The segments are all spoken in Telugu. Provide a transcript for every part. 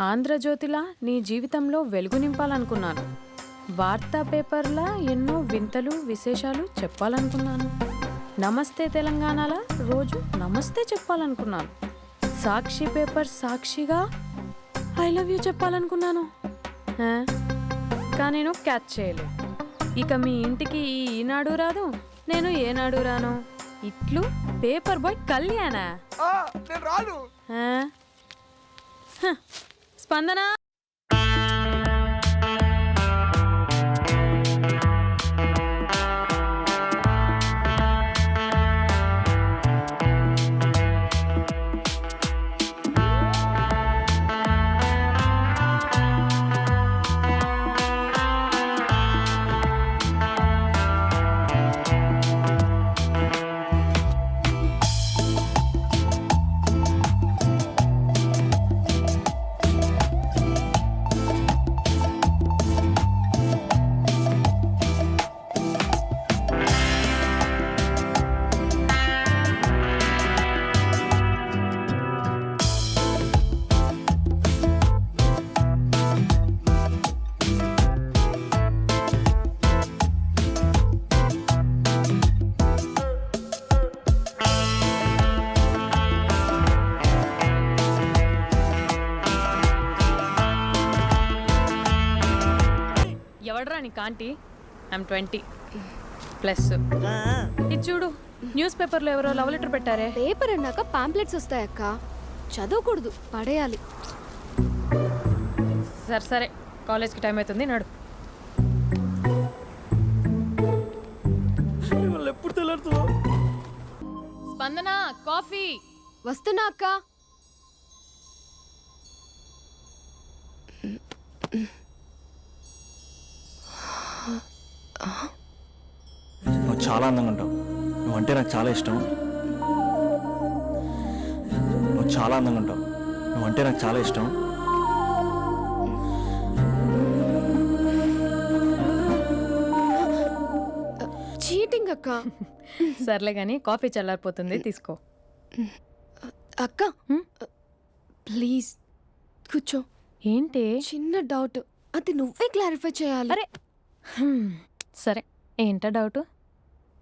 ఆంధ్రజ్యోతిలా నీ జీవితంలో వెలుగు నింపాలనుకున్నాను. వార్తా పేపర్లా ఎన్నో వింతలు విశేషాలు చెప్పాలనుకున్నాను. నమస్తే తెలంగాణలా రోజు నమస్తే చెప్పాలనుకున్నాను. సాక్షి పేపర్ సాక్షిగా ఐ లవ్ యూ చెప్పాలనుకున్నాను. కానీ నేను క్యాచ్ చేయలేదు. ఇక మీ ఇంటికి ఈనాడు రాదు, నేను ఏనాడు రాను. ఇట్లు పేపర్ బాయ్ కళ్యాణా? స్పందన ఎవడరా నీ కాంటీ? ఐమ్ 20+. ఇది చూడు, న్యూస్ పేపర్లో ఎవరో లవ్ లెటర్ పెట్టారే. పేపర్ అన్నాక పాంప్లెట్స్ వస్తాయక్క, చదవకూడదు, పడేయాలి. సరే సరే, కాలేజ్కి టైం అవుతుంది, నడు. ఎప్పుడు తెల్లారుతుందో. స్పందన, కాఫీ. వస్తున్నా అక్క. నువ్వు చాలా అందంగా ఉంటావు. నువ్వంటే నాకు చాలా ఇష్టం. నువ్వు చాలా అందంగా ఉంటావు. నువ్వంటే నాకు చాలా ఇష్టం. చీటింగ్ అక్క. సర్లే కానీ కాఫీ చల్లారిపోతుంది, తీసుకో. అక్క ప్లీజ్ కూర్చో. ఏంటి? చిన్న డౌట్, అది నువ్వే క్లారిఫై చేయాలి. అరే సరే, ఏంటా డౌట్?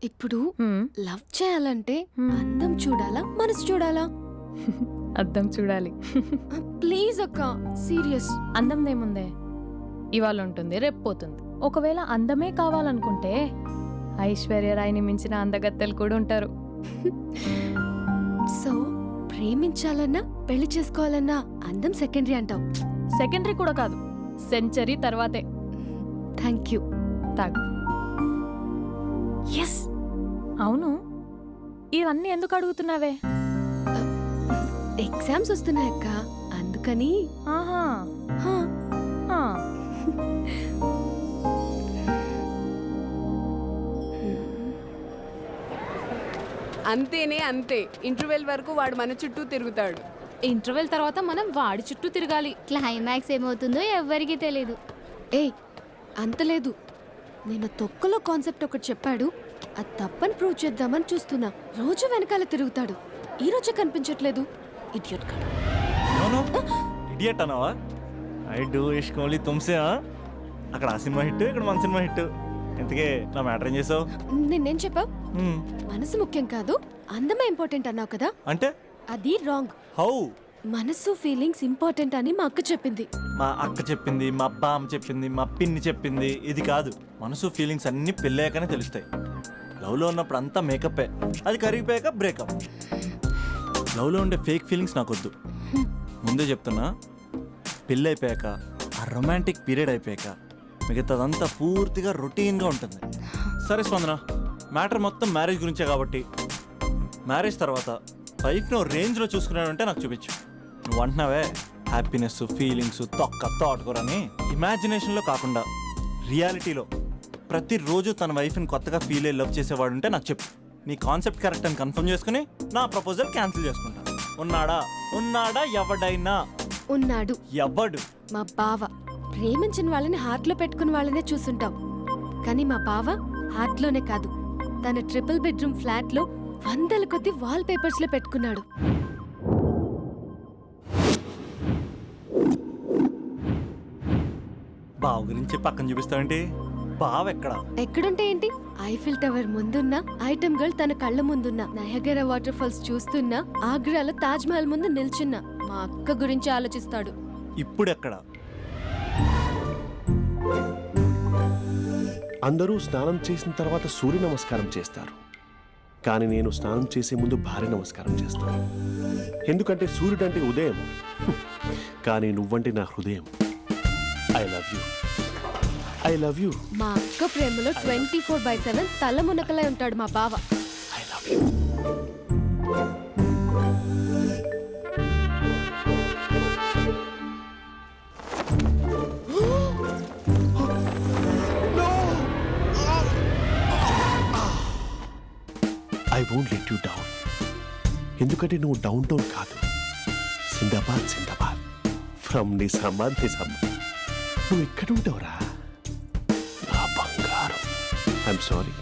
ఇప్పుడు లవ్ చేయాలంటే అందం చూడాలా, మనసు చూడాలా? అద్దం చూడాలి. ప్లీజ్ అక్క, సీరియస్. అందం ఇవాళ ఉంటుంది, రేపు పోతుంది. ఒకవేళ అందమే కావాలనుకుంటే ఐశ్వర్యరాయ్ని మించిన అందగత్తెలు కూడా ఉంటారు. సో ప్రేమించాలన్నా పెళ్లి చేసుకోవాలన్నా అందం సెకండరీ అంటావు? సెకండరీ కూడా కాదు, సెంచరీ తర్వాతే. Thank you. తాగు. ఎస్. అవును, ఇవన్నీ ఎందుకు అడుగుతున్నావే? ఎగ్జామ్స్ వస్తున్నాయక్క, అందుకని. ఆహా. అంతేనే అంతే. ఇంటర్వెల్ వరకు వాడు మన చుట్టూ తిరుగుతాడు. ఇంటర్వెల్ తర్వాత మనం వాడి చుట్టూ తిరగాలి. క్లైమాక్స్ ఏమవుతుందో ఎవ్వరికీ తెలీదు. ఏయ్ అంత లేదు, నేను తొక్కలో కాన్సెప్ట్ ఒకటి చెప్పాడు, అది తప్పని ప్రూవ్ చేద్దామని చూస్తున్నా. రోజు వెనకాల తిరుగుతాడు, ఈ రోజే కనిపించట్లేదు. ఇడియట్ కాడు. ఇడియట్ అన్నావా? ఐ డూ ఇష్క్ ఓన్లీ తుమ్సే. అక్కడ ఆ సినిమా హిట్, ఇక్కడ మన సినిమా హిట్. ఇంతకే నా మ్యాటర్ ఏం చేసావు? నిన్నేం చెప్పావు? మనసు ముఖ్యం కాదు, అందమే ఇంపార్టెంట్ అన్నావు కదా. అంటే అది రాంగ్. హౌ? మనసు ఫీలింగ్స్ ఇంపార్టెంట్ అని మా అక్క చెప్పింది. మా అక్క చెప్పింది, మా బామ్మ చెప్పింది, మా పిన్ని చెప్పింది. ఇది కాదు, మనసు ఫీలింగ్స్ అన్ని పెళ్ళాకనే తెలుస్తాయి. లవ్లో ఉన్నప్పుడు అంతా మేకప్పే, అది కరిగిపోయాక బ్రేకప్. లవ్లో ఉండే ఫేక్ ఫీలింగ్స్ నాకొద్దు. ముందే చెప్తున్నా, పెళ్ళి అయిపోయాక, ఆ రొమాంటిక్ పీరియడ్ అయిపోయాక మిగతాదంతా పూర్తిగా రొటీన్గా ఉంటుంది. సరే స్పందన, మ్యాటర్ మొత్తం మ్యారేజ్ గురించే కాబట్టి మ్యారేజ్ తర్వాత లైఫ్ను రేంజ్లో చూసుకున్నాడంటే నాకు చూపించు. నువ్వు అంటున్నావే హ్యాపీనెస్, ఫీలింగ్స్, తోటకూరని. ఇమాజినేషన్లో కాకుండా రియాలిటీలో ప్రతిరోజు తన వైఫ్ని కొత్తగా ఫీల్ అయ్యి లవ్ చేసేవాడు ఉంటే నాకు చెప్పు. నీ కాన్సెప్ట్ కరెక్ట్ అని కన్ఫర్మ్ చేసుకుని నా ప్రపోజల్ క్యాన్సిల్ చేసుకుంటా. ఉన్నాడా ఎవడైనా? ఉన్నాడు. ఎవడు? మా బావ. ప్రేమించిన వాళ్ళని హార్ట్లో పెట్టుకున్న వాళ్ళనే చూసుంటాం, కానీ మా బావ హార్ట్లోనే కాదు, తన ట్రిపుల్ బెడ్రూమ్ ఫ్లాట్ లో వందల కొద్ది వాల్ పేపర్స్ లో పెట్టుకున్నాడు. బావ గురించి పక్కన చూపిస్తావేంటి? బావ ఎక్కడ? ఎక్కడుంటే ఏంటి, ఐఫిల్ టవర్ ముందున్న ఐటమ్ గర్ల్ తన కళ్ళ ముందున్న నయగరా వాటర్ ఫాల్స్ చూస్తున్నా ఆగ్రాలో తాజ్ మహల్ ముందు నిల్చున్నా మా అక్క గురించి ఆలోచిస్తాడు. ఇప్పుడు ఎక్కడ? అందరూ స్నానం చేసిన తర్వాత సూర్య నమస్కారం చేస్తారు, కానీ నేను స్నానం చేసే ముందు భార్య నమస్కారం చేస్తాను. ఎందుకంటే సూర్యుడు అంటే ఉదయం, కానీ నువ్వంటే నా హృదయం. I love you, I love you. మా అక్క ప్రేమలో 24/7 తల మునకలై ఉంటాడు మా బావ. I love you. I won't let you down. ఎందుకంటే నువ్వు డౌన్ టౌన్ కాదు, జిందాబాద్ జిందాబాద్ ఫ్రమ్ నిజామాబాద్ నిజామాబాద్. నువ్వు ఎక్కడ ఉంటావురా నా బంగారం? I'm sorry,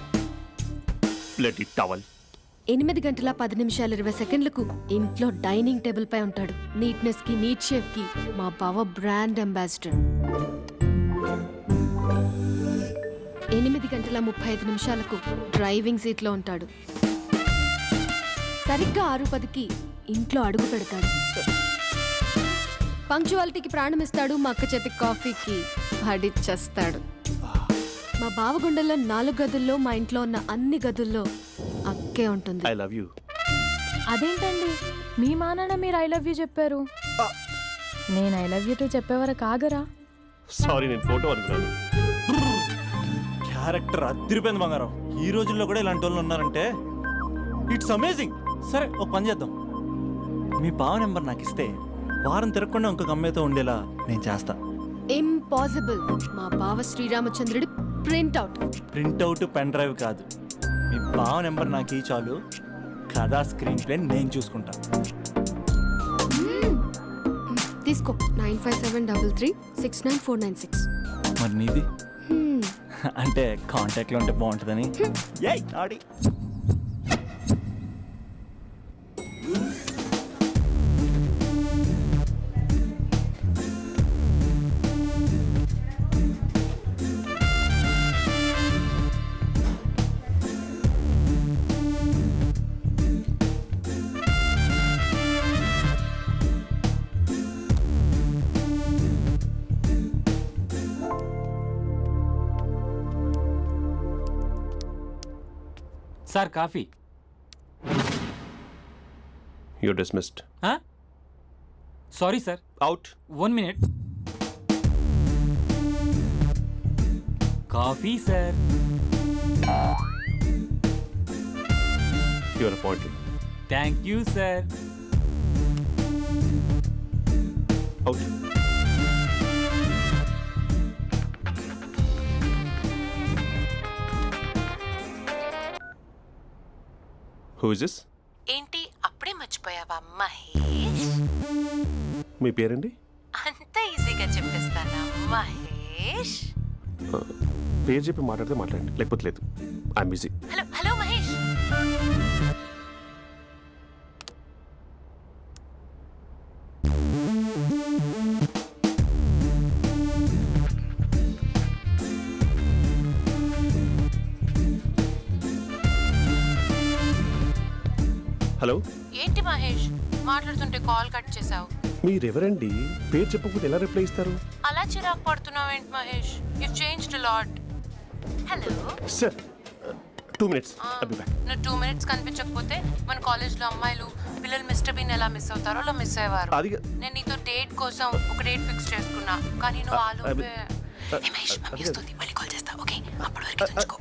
let it towel. 8 గంటల 10 నిమిషాల 20 సెకండ్లకు ఇంట్లో డైనింగ్ టేబుల్ పై ఉంటాడు. నీట్నెస్ కి నీట్ షేఫ్ కి మా బావ బ్రాండ్ అంబాసిడర్. 8 గంటల 35 నిమిషాలకు డ్రైవింగ్ సీట్ లో ఉంటాడు. సరిగ్గా 6:10కి ఇంట్లో అడుగు పెడతాడు. పంక్చువాలిటీకి ప్రాణం ఇస్తాడు. మా అక్క చేతి కాఫీకి పడిచ్చేస్తాడు. మా బావ గుండెల్లో 4 గదుల్లో మా ఇంట్లో ఉన్న అన్ని గదుల్లో అక్కే ఉంటుంది. I love you. అదేంటండి మీ మానాన్న మీరు ఐ లవ్ యూ చెప్పారు, నేను ఐ లవ్ యూ టు చెప్పేవరకు ఆగరా? సారీ, నేను ఫోటో అనుకున్నాను. క్యారెక్టర్ అదిరిపోయింది బంగారం. ఈ రోజుల్లో కూడా ఇలాంటి వాళ్ళు ఉన్నారంటే ఇట్స్ అమేజింగ్. సరే ఒక పని చేద్దాం, మీ బావ నెంబర్ నాకు ఇస్తే వారం తిరగకుండా ఇంకొక అమ్మాయితో ఉండేలా నేను చేస్తా. ఇంపాసిబుల్. మా బావ శ్రీరామచంద్రుడి ప్రింట్అవుట్. ప్రింట్అవుట్ పెన్ డ్రైవ్ కాదు, మీ బావ నెంబర్ నాకు ఈ చాలు. కథా స్క్రీన్ ప్లే నేను చూసుకుంటా. తీసుకో. 9573369496. మరి నీది? అంటే కాంటాక్ట్లో ఉంటే బాగుంటుందని. ఏయ్ ఆడి sir coffee. You dismissed. Sorry sir, out. 1 minute. Coffee sir. You are appointed. Thank you sir. Out. Who is this? ఏంటి అప్పుడే మర్చిపోయావా మహేష్? మీ పేరండి? అంత ఈజీగా చెప్పేస్తానా మహేష్? పేరు చెప్పి మాట్లాడితే మాట్లాడండి, లేకపోతే లేదు. I'm busy. Hello hello Mahesh. Hello. ఏంటి మహేష్ మాట్లాడుతుంటే కాల్ కట్ చేసావు? మీరెవరండి? పేరు చెప్పకపోతే ఎలా రిప్లై ఇస్తారు? అలా చిరాకు పడుతున్నావు ఏంటి Mahesh? You changed a lot. Hello sir 2 minutes. I'll be back. నువ్వు 2 minutes కనిపించకపోతే మన కాలేజ్లో అమ్మాయిలు పిల్లలు మిస్టర్ బీన్ ఎలా మిస్ అవుతారో అలా మిస్ అయ్యేవారు. అది నేను నీతో డేట్ కోసం ఒక డేట్ ఫిక్స్ చేసుకున్నా, కానీ నువ్వు ఆలోపే. మహేష్ మమ్మీ వస్తుంది, మళ్ళీ కాల్ చేస్తా. ఓకే, అప్పటి వరకు తెచ్చుకో.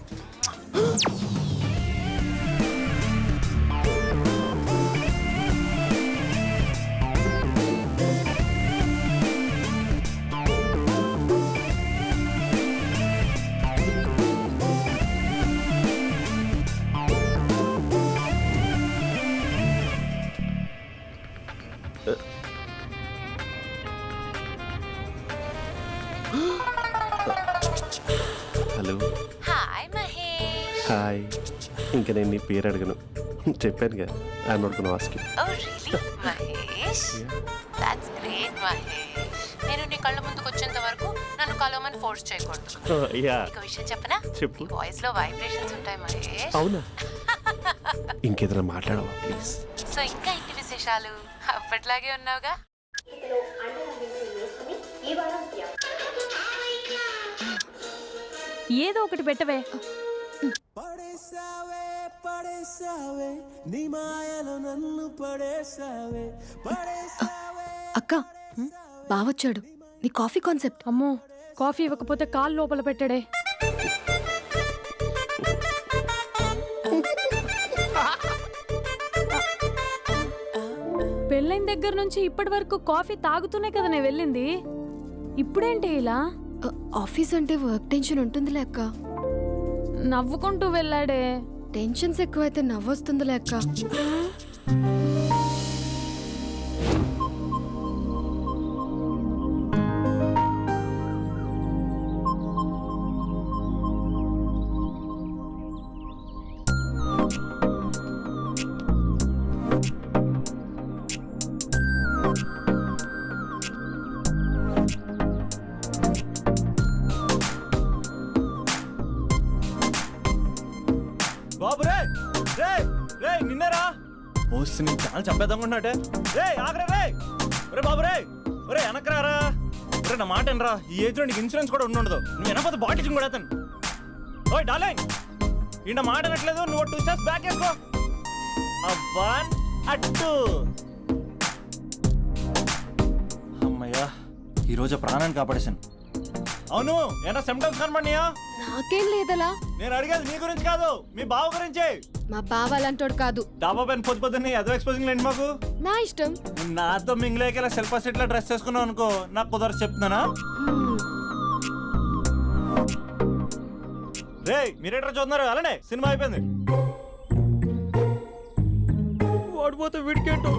హలో. హాయ్ మహేష్. హాయ్. ఇంకా నేను నీ పేరు అడగను. చెప్పాను కదా, I'm not gonna ask you. Oh really Mahesh, that's great Mahesh. నేను నీ కళ్ళ ముందుకు వచ్చేంత వరకు నన్ను కలవమని ఫోర్స్ చేయకూడదు. యా, ఒక విషయం చెప్పనా? చెప్పు. నీ వాయిస్ లో వైబ్రేషన్స్ ఉంటాయి మహేష్. అవునా? ఇంకేదైనా మాట్లాడవా ప్లీజ్? సో ఇంకా ఇంటి విశేషాలు అప్పట్లాగే ఉన్నావుగా? ఏదో ఒకటి పెట్టవే. అక్క బావొచ్చాడు. నీ కాఫీ కాన్సెప్ట్. అమ్మో, కాఫీ ఇవ్వకపోతే కాలు లోపల పెట్టాడే. పెళ్ళైన దగ్గర నుంచి ఇప్పటి వరకు కాఫీ తాగుతూనే కదా నేను వెళ్ళింది. ఇప్పుడేంటి ఇలా? ఆఫీస్ అంటే వర్క్ టెన్షన్ ఉంటుందిలే అక్క. నవ్వుకుంటూ వెళ్ళాడే. టెన్షన్స్ ఎక్కువైతే నవ్వొస్తుందిలే అక్క. బాబు రే రే రే నిన్నరా వస్తే నేను చాలా చంపేద్దామన్నాటే. రే ఆగరా రే. ఒరే బాబు రే, ఒరే వెనకరారా. ఒరే నా మాట వినరా, ఈ ఏజ్లో నీకు ఇన్సూరెన్స్ కూడా ఉండదు. నువ్వు వెనకపోతే బాటిల్ కూడా అతను. ఓయ్ డార్లింగ్, ఈ నా మాట అనట్లేదు. నువ్వు 2 స్టెప్స్ బ్యాక్ వేసుకో. అబ్బా అట్టు. అమ్మయ్యా, ఈరోజు ప్రాణాన్ని కాపాడేశాను. అవును, ఏనా సిమ్టమ్స్ కనబడినాయా? నాకేం లేదలా. నేను అడిగేది మీ గురించి కాదు, మీ బావ గురించి. మా బావ అలాంటోడు కాదు. డాబా పైన పొద్దు పొద్దున్నే అదో ఎక్స్పోజింగ్ లేండి మాకు. నా ఇష్టం. నాతో మింగిలేక సెల్ఫ్ అసిట్ లా డ్రెస్ చేసుకున్నావు అనుకో, నాకు కుదరదు చెప్తున్నానా? రే మీరేట్రా చూస్తున్నారు? అలానే సినిమా అయిపోయింది. వాడిపోతే వీడికేంటో.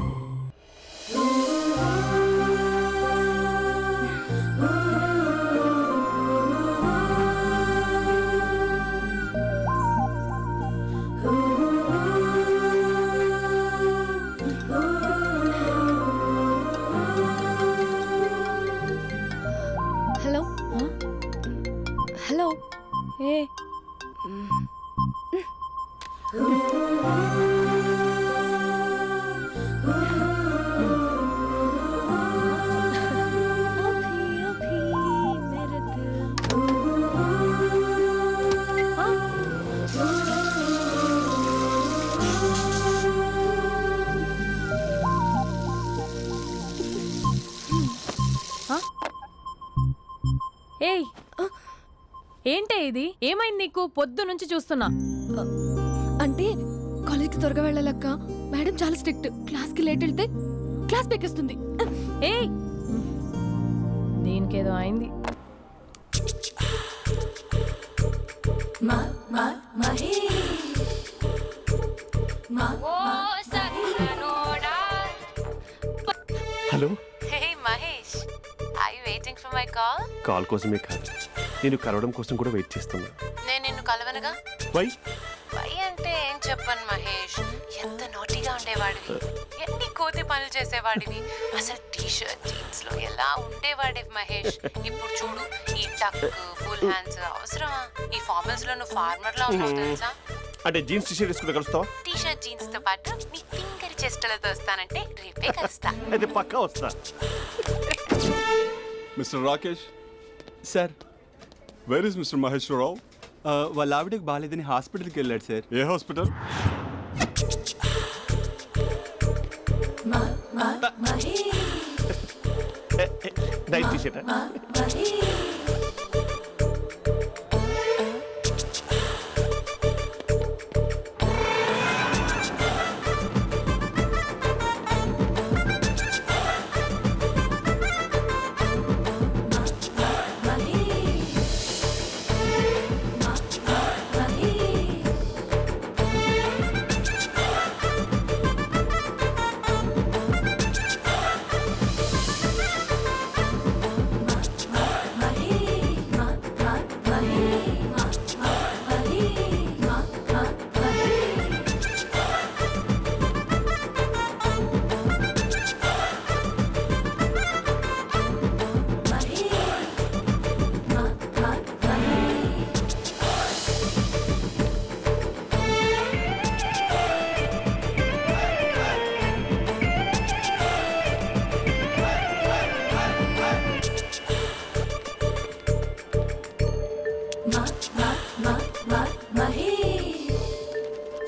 Hello hello. ఏ ఏయ్, ఏంటే ఇది? ఏమైంది నీకు? పొద్దు నుంచి చూస్తున్నా. అంటే కాలేజ్కి త్వరగా వెళ్ళాలక్క. మేడం చాలా స్ట్రిక్ట్. క్లాస్కి లేట్ వెళ్తే క్లాస్ పెక్కేస్తుంది. ఏయ్, దీనికేదో అయింది. Hello. Hey Mahesh, are you waiting for my call? Call కోసమే కాదు, నేను కలవడం కోసం కూడా వెయిట్ చేస్తున్నా. నేను నిన్ను కలవనుగా. వై? వై అంటే ఏం చెప్పను మహేష్. ఎంత నోటిగా ఉండేవాడివి, ఎన్ని కోతి పనులు చేసేవాడివి. అసలు టీ షర్ట్ జీన్స్ లో ఎలా ఉండేవాడివి మహేష్. ఇప్పుడు చూడు, ఈ టక్ ఫుల్ హ్యాండ్స్ అవసరమా? ఈ ఫార్మల్స్ లో నువ్వు ఫార్మర్ లా ఉన్నావు తెలుసా? అంటే జీన్స్ టీ షర్ట్ వేసుకుంటే కలుస్తావా? టీ షర్ట్ జీన్స్ తో పాటు నీ తింగరి చెస్టలతో వస్తానంటే రేపే కలుస్తా. అయితే పక్కా వస్తా. Mister Rakesh, sir, where is mister Maheshwararao? వాళ్ళ ఆవిడకి బాగాలేదని హాస్పిటల్కి వెళ్ళాడు సార్. ఏ hospital? Night T shirt.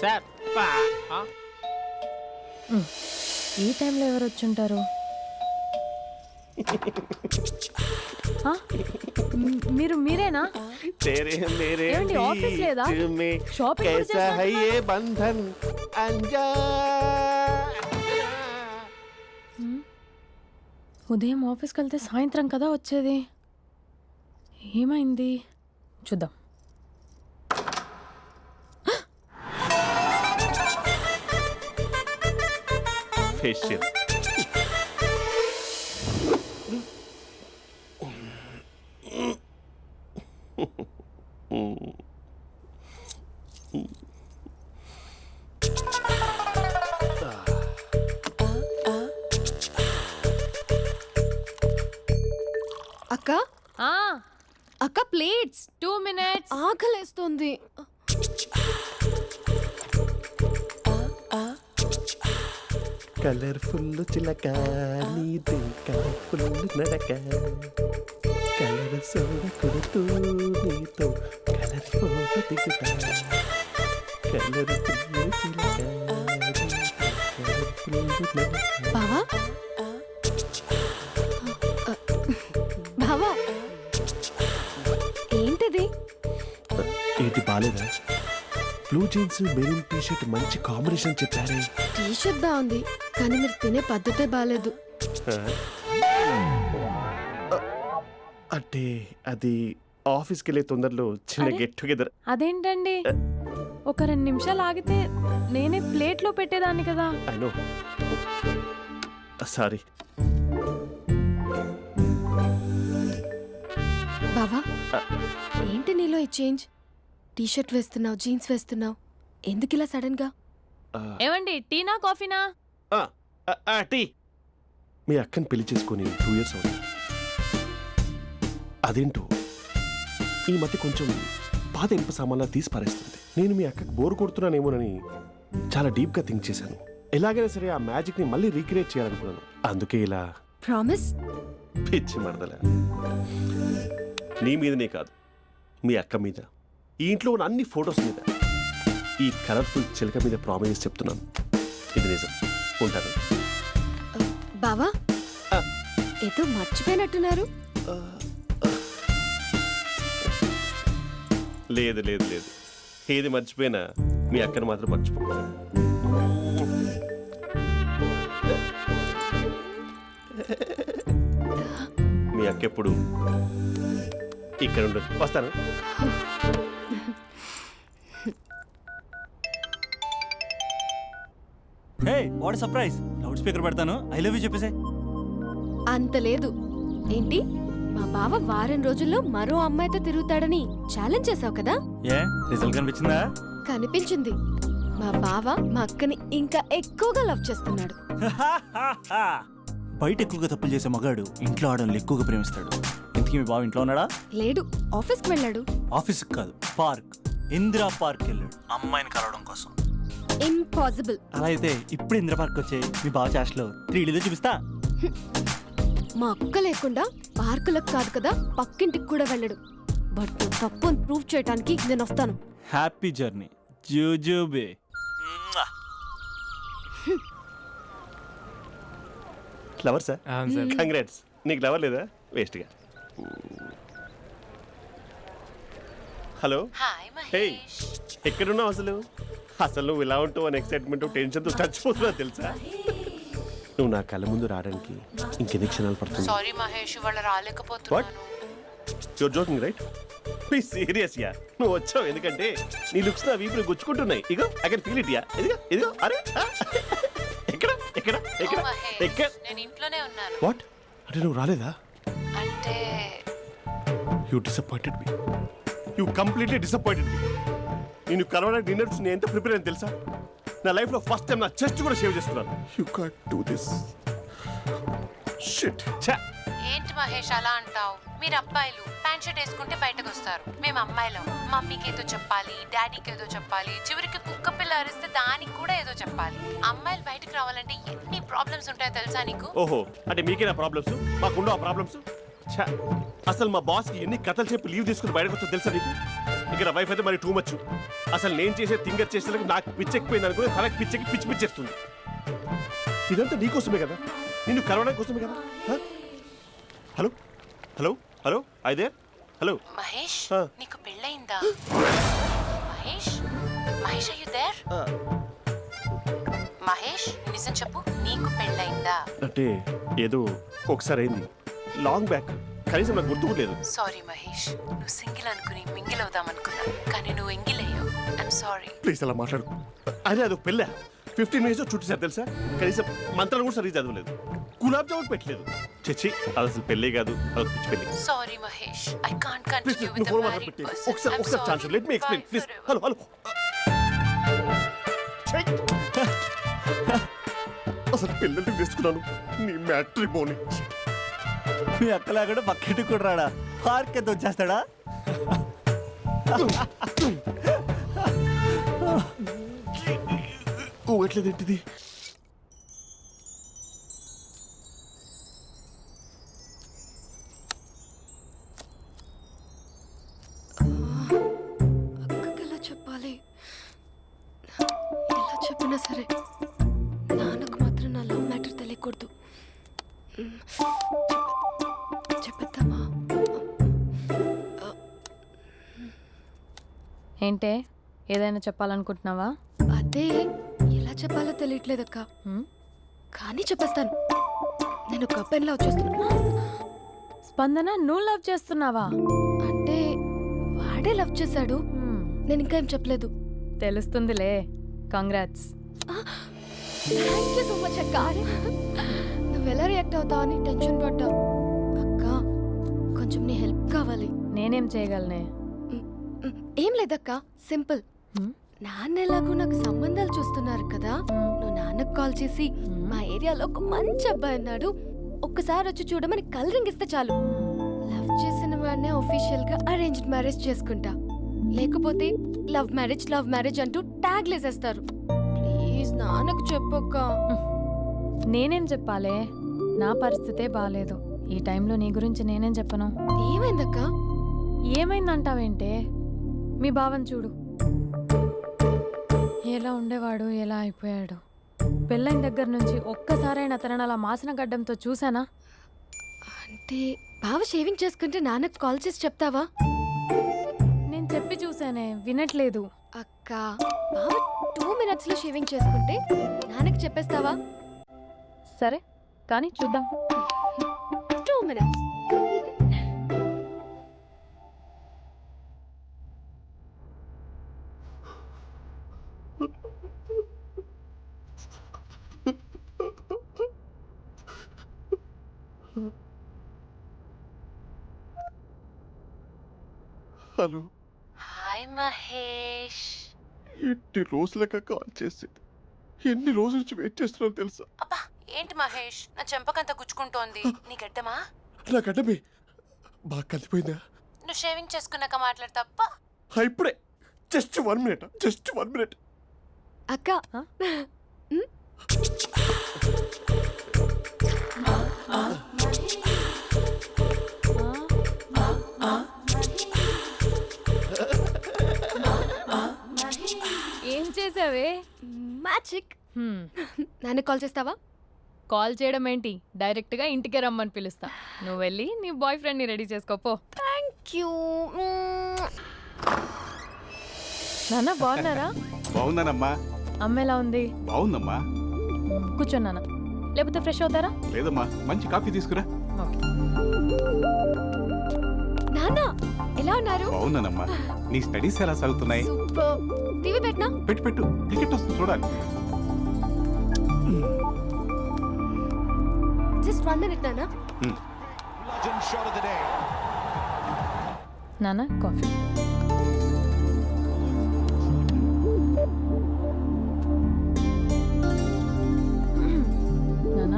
Sir ఈ టైంలో ఎవరు వచ్చుంటారు? ఆ? మీరేనా? तेरे मेरे ఏమండి, ఆఫీస్ లేదా? बीच में షాపింగ్ కూడా कैसा है చేస్తున్నట్టున్నారు? ये बंधन अंजा ఉదయం ఆఫీస్కి వెళ్తే సాయంత్రం కదా వచ్చేది. ఏమైంది చూద్దాం. फेशियल అక్క ఆ, అక్క ప్లేట్స్ 2 minutes. ఆకలేస్తోంది. కలర్ఫుల్ చిలక నీది కలర్ఫుల్ నడక కలర్ సోడ కొడుతూ నీతో కలర్ ఫోటో దిగుతా కలర్ఫుల్ చిలక కలర్ఫుల్ నడక. బావా బావా ఏంటిది? ఏంటి బాలేదా? Blue jeans maroon T shirt మంచి కాంబినేషన్ చెప్పారే. టీ షర్ట్ బాగుంది కానీ మీరు తినే పద్ధతే బాగాలేదు. అంటే అది ఆఫీస్కి వెళ్ళే తొందరలో చిన్న అరే. Get together. అదేంటండి, ఒక 2 నిమిషాలు ఆగితే నేనే ప్లేట్లో పెట్టేదాన్ని కదా. I know, sorry. బావా ఏంటి నీలో ఈ చేంజ్? టీ షర్ట్ వేస్తున్నావు, జీన్స్ వేస్తున్నావు, ఎందుకు ఇలా సడన్ గా? ఏమండి, టీనా కాఫీనా? టీ. మీ అక్కని పెళ్లి చేసుకొని 2 years అవుతుంది. అదేంటో ఈ మధ్య కొంచెం పాత ఇనుప సామాన్లా తీసి పారేస్తుంది. నేను మీ అక్కకి బోర్ కొడుతున్నానేమోనని చాలా డీప్గా థింక్ చేశాను. ఎలాగైనా సరే ఆ మ్యాజిక్ని మళ్ళీ రీక్రియేట్ చేయాలనుకున్నాను. అందుకే ఇలా ప్రామిస్? పిచ్చి మరదల. నీ మీదనే కాదు, మీ అక్క మీద, ఈ ఇంట్లో ఉన్న అన్ని ఫొటోస్ మీద, ఈ కలర్ఫుల్ చిలక మీద ప్రామిస్ చెప్తున్నాను. ఇది నిజం. ఉంటాను. బావా ఆ. ఏదో మర్చిపోయినట్టున్నారు. లేదు లేదు లేదు, ఏది మర్చిపోయినా మీ అక్కను మాత్రం మర్చిపో. మీ అక్క ఎప్పుడు ఇక్కడ ఉండదు. వస్తాను. Hey what surprise! Loud speaker పెడతాను, ఐ లవ్ యూ చెప్పేసే. అంత లేదు. ఏంటి, మా బావ వారం రోజుల్లో మరో అమ్మాయితో తిరుగుతాడని ఛాలెంజ్ చేసావు కదా? ఏ రిజల్ట్ కనిపించిందా? కనిపించింది. మా బావ మా అక్కని ఇంకా ఎక్కువగా లవ్ చేస్తున్నాడు. బయట ఎక్కువగా తప్పులు చేసే మగాడు ఇంట్లో ఆడవాళ్ళు ఎక్కువగా ప్రేమిస్తాడు. ఇంతకీ మీ బావ ఇంట్లో ఉన్నాడా? లేడు, ఆఫీస్కి వెళ్ళాడు. ఆఫీస్కి కాదు, పార్క్, ఇందిరా పార్క్ వెళ్ళాడు అమ్మాయిని కలవడం కోసం. ఇంపాసిబుల్. అలా అయితే ఇప్పుడు ఇందిరా పార్క్ వచ్చే మీ బావ చాష్లో 3Dలో చూపిస్తా. మా అక్క లేకుండా పార్కులకు కాదు కదా పక్కింటికి కూడా వెళ్ళడు. బట్ నువ్వు తప్పు అని ప్రూవ్ చేయడానికి నేను వస్తాను. హ్యాపీ జర్నీ జూజూబే. లవర్ సార్, అవును సార్. కంగ్రాట్స్. నీకు లవర్ లేదా? వేస్ట్గా. హలో. Hi hey, Mahesh. ఎక్కడున్నావు అసలు? అసలు నువ్వు ఇలా ఉంటావు అని ఎక్సైట్మెంట్ టెన్షన్తో చచ్చిపోతున్నా తెలుసా? నువ్వు నా కళ్ళ ముందు రావడానికి ఇంకెన్ని క్షణాలు పడుతుంది? సారీ మహేష్, ఇవాళ రాలేకపోతున్నాను. You're joking right? Please serious ya. నువ్వు వచ్చావు ఎందుకంటే నీ లుక్స్ నా వీపుని గుచ్చుకుంటున్నాయి. ఇగో I can feel it ya. ఇదిగో ఇదిగో. అరే ఎక్కడ ఎక్కడ ఎక్కడ ఓ మహేష్, ఎక్కడ? నేను ఇంట్లోనే ఉన్నాను. వాట్? అంటే నువ్వు రాలేదా? అంటే you disappointed me. You completely disappointed me. నేను కలవడానికి డిన్నర్స్ నేను ఎంత ప్రిపేర్ అని తెలుసా? నా లైఫ్లో ఫస్ట్ టైం నా చెస్ట్ కూడా సేవ్ చేస్తున్నాను. You can't do this. Shit. ఏంటి మహేష్ అలా అంటావు? మీరు అబ్బాయిలు ప్యాంట్ షర్ట్ వేసుకుంటే బయటకు వస్తారు. మేము అమ్మాయిలం, మమ్మీకి ఏదో చెప్పాలి, డాడీకి ఏదో చెప్పాలి, చివరికి కుక్క పిల్ల అరిస్తే దానికి కూడా ఏదో చెప్పాలి. అమ్మాయిలు బయటకు రావాలంటే ఎన్ని ప్రాబ్లమ్స్ ఉంటాయో తెలుసా నీకు? ఓహో, అంటే మీకేనా ప్రాబ్లమ్స్? మాకుండా ప్రాబ్లమ్స్? ఛా, అసలు మా బాస్కి ఎన్ని కథలు చెప్పి లీవ్ తీసుకుని బయటకు వచ్చా తెలుసా నీకు? ఇక్కడ వైఫ్ అయితే మరి టూ మచ్. అసలు నేను చేసే థింగర్ చేసేందుకు నాకు పిచ్చెక్కిపోయింది అనుకుని తనకి పిచ్చెక్కి పిచ్చి పిచ్చేస్తుంది. ఇదంతా నీకోసమే కదా, నిన్ను కలవడం కోసమే కదా. హ? హలో హలో హలో అయితే హలో మహేష్ ఆ. నీకు పెళ్ళయిందా? Mahesh Mahesh are you there? మహేష్ నిజం చెప్పు, నీకు పెళ్ళయిందా? అంటే ఏదో ఒకసారి అయింది, లాంగ్ బ్యాక్, కనీసం నాకు గుర్తు కూడా లేదు. సారీ మహేష్, నువ్వు సింగిల్ అనుకుని మింగిల్ అవుదాం అనుకున్నా, కానీ నువ్వు ఎంగిల్ అయ్యావు. I'm sorry. ప్లీజ్ అలా మాట్లాడు. అదే అదొక పెళ్ళ 15 మినిట్స్ చుట్టూ తెలుసా, కనీసం మంత్రాలు కూడా సరిగ్గా చదవలేదు, గులాబ్ జామున్ పెట్టలేదు. చచ్చి అది అసలు పెళ్ళే కాదు, అదొక పిచ్చి పెళ్ళి. Sorry Mahesh, I can't please continue నువ్వు విత్ ఫోన్ ద మాట్లాడి మ్యారీడ్ పెట్టి పర్సన్. ఒకసారి chance let me explain please. Hello hello అసలు పెళ్ళంటే తీసుకున్నాను నీ మ్యాట్రీ బోని. మీ అక్కలాగా పక్కింటికి కూడా రాడా, పార్క్ ఎంత వచ్చేస్తాడా? ఊగట్లేదు ఏంటిది? అక్కకి ఎలా చెప్పాలి? ఎలా చెప్పినా సరే నాన్నకు మాత్రం నా లవ్ మ్యాటర్ తెలియకూడదు. చెప్పేద్దామా? ఏంటే ఏదైనా చెప్పాలనుకుంటున్నావా? అదే ఎలా చెప్పాలో తెలియట్లేదక్క, హ్మ్? కానీ చెప్పేస్తాను. నేను ఒక అబ్బాయిని లవ్ చేస్తున్నా. స్పందన, నువ్వు లవ్ చేస్తున్నావా? అంటే వాడే లవ్ చేశాడు, హ్మ్, నేను ఇంకా ఏం చెప్పలేదు. తెలుస్తుందిలే. Congrats. Thank you so much అక్క. నువ్వు ఎలా రియాక్ట్ అవుతావు అని టెన్షన్ పడ్డా. అక్క కొంచెం నీ హెల్ప్ కావాలి. నేనేం చేయగలనే? ఏం లేదక్క, సింపుల్. హ్మ్? నాన్న ఎలాగో నాకు సంబంధాలు చూస్తున్నారు కదా, నువ్వు నాన్నకు కాల్ చేసి మా ఏరియాలో ఒక మంచి అబ్బాయి అన్నాడు, ఒక్కసారి వచ్చి చూడమని కలరింగ్ ఇస్తే చాలు. లవ్ చేసిన వాడినే ఒఫీషియల్ గా అరేంజ్డ్ మ్యారేజ్ చేసుకుంటా. లేకపోతే లవ్ మ్యారేజ్ అంటూ ట్యాగ్ లేసేస్తారు. ప్లీజ్ నాన్నకు చెప్పక్క. నేనేం చెప్పాలే? నా పరిస్థితే బాలేదు. ఈ టైంలో నీ గురించి నేనేం చెప్పను? ఏమైందక్క? ఏమైందంటావేంటే? మీ భావం చూడు, ఎలా ఉండేవాడు, ఎలా అయిపోయాడు. పెళ్ళైన దగ్గర నుంచి ఒక్కసారైనా తనని అలా మాసిన గడ్డంతో చూసానా? అంటే బావ షేవింగ్ చేసుకుంటే నాన్నకు కాల్ చేసి చెప్తావా? నేను చెప్పి చూసానే, వినట్లేదు. అక్క బావ 2 minutes లో షేవింగ్ చేసుకుంటే నాన్నకు చెప్పేస్తావా? సరే కానీ చూద్దాం. 2 minutes. Hello, hi Mahesh. ఎన్ని రోజులుగా కాల్ చేసేది, ఎన్ని రోజుల నుంచి వెయిట్ చేస్తున్నాను తెలుసా? అబ్బా ఏంటి మహేష్, నా చెంపకంత గుచ్చుకుంటోంది. నీ గడ్డమా? నా గడ్డమే బాగా కలిపోయిందా? నువ్వు షేవింగ్ చేసుకున్నాక మాట్లాడు తప్ప. ఇప్పుడే జస్ట్ 1 minute. అక్క ఏం చేసావే? మ్యాజిక్. నాన్నకు కాల్ చేస్తావా? కాల్ చేయడం ఏంటి, డైరెక్ట్గా ఇంటికే రమ్మని పిలుస్తా. నువ్వు వెళ్ళి నీ బాయ్ ఫ్రెండ్ని రెడీ చేసుకోపో. Thank you. నాన్న బాగున్నారా? బాగున్నానమ్మా. అమ్మ ఎలా ఉంది? బాగుందమ్మా. కూర్చోన్నానా, లేకపోతే ఫ్రెష్ అవుతారా? లేదమ్మా, మంచి కాఫీ తీసుకురా. ఓకే. నాన్న ఎలా ఉన్నారు? బాగున్నానమ్మా. నీ స్టడీస్ ఎలా సాగుతున్నాయి? సూపర్. టీవీ పెట్టనా? పెట్టు, క్రికెట్ వస్తుంది చూడాలి. జస్ట్ 1 minute నాన్న. నాన్న కాఫీ. నాన్న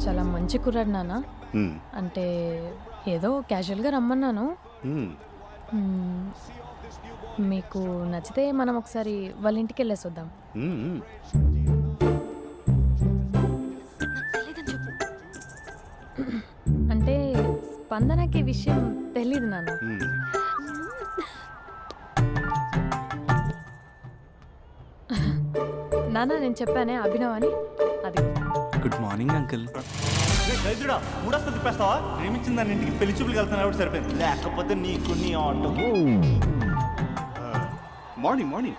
చాలా మంచి కుర్రాడు నాన్న. అంటే ఏదో క్యాజువల్గా రమ్మన్నాను. మీకు నచ్చితే మనం ఒకసారి వాళ్ళ ఇంటికి వెళ్ళేసి వద్దాం. నాకు తెలియదని చెప్పు. స్పందనకి ఈ విషయం తెలీదు నాన్న. నాన్న నేను చెప్పానే అభినవ్ అని, అది గుడ్ మార్నింగ్ అంకుల్. రైతుడా మూడొస్తా తిప్పేస్తావా? ప్రేమించిన దాని ఇంటికి పెళ్లి చూపులు వెళ్తాను కాబట్టి సరిపోయింది, లేకపోతే నీకు నీ ఆటో. మార్నింగ్ మార్నింగ్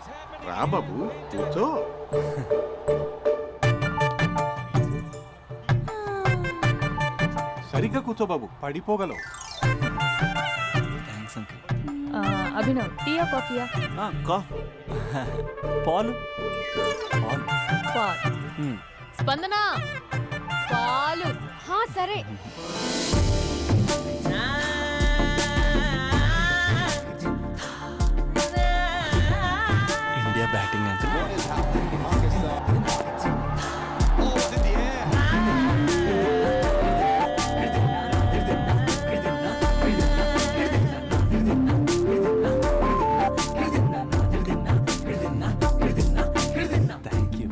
రా బాబు కూర్చో. సరిగ్గా కూర్చో బాబు, పడిపోగలవు. Thanks uncle. అభినవ్ టీయా కాఫీయా? పాలు పాలు. పాల్. స్పందన పాలు. హా సరే. India batting uncle. Thank you.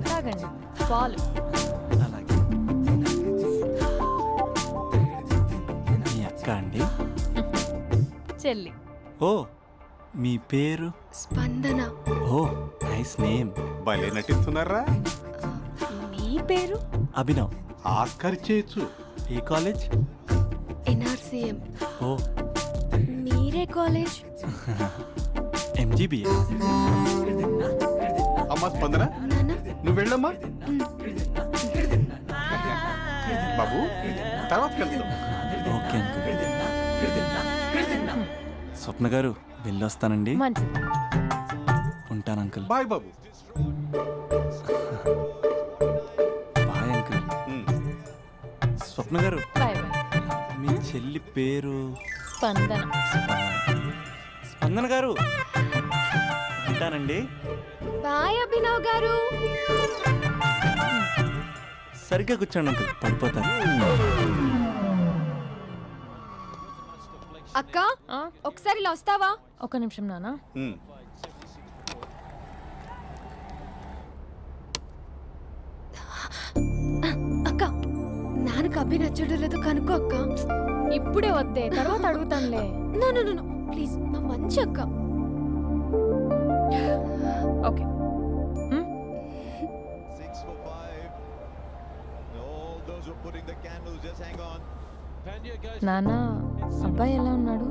తాగండి పాలు. అలాగే. మీ అక్క అండి? చెల్లి. ఓ మీ పేరు? స్పందన. ఓ నైస్ నేమ్. భలే నటిస్తున్నారా? మీ పేరు? అభినవ్. ఆస్కర్ చేయొచ్చు. ఏ కాలేజ్? ఎన్ఆర్సీఎం. ఓ మీరే కాలేజ్? ఎంజీబీఏ. అమ్మా స్పందన నాన్న నువ్వు వెళ్ళమ్మా. బాబు తర్వాత కలుద్దాం. Okay uncle. స్వప్న గారు వెళ్ళొస్తానండి. మంచిది. ఉంటాను అంకుల్. బాయ్ బాబు. Bye uncle. స్వప్న గారు బాయ్ బాయ్. మీ చెల్లి పేరు? స్పందన. స్పందన గారు ఉంటానండి. బాయ్ అభినవ్ గారు. సరిగ్గా కూర్చోండి అంకుల్, పడిపోతాను. అక్క ఒకసారి ఇలా వస్తావా? ఒక నిమిషం నాన్న. అక్క నాన్నకు అభి నచ్చడం లేదో కనుక్కో అక్క. ఇప్పుడే వద్దే, తర్వాత అడుగుతానులే. నో నో నో ప్లీజ్, మా మంచి అక్క. ఓకే. నాన్న అబ్బాయి ఎలా ఉన్నాడు?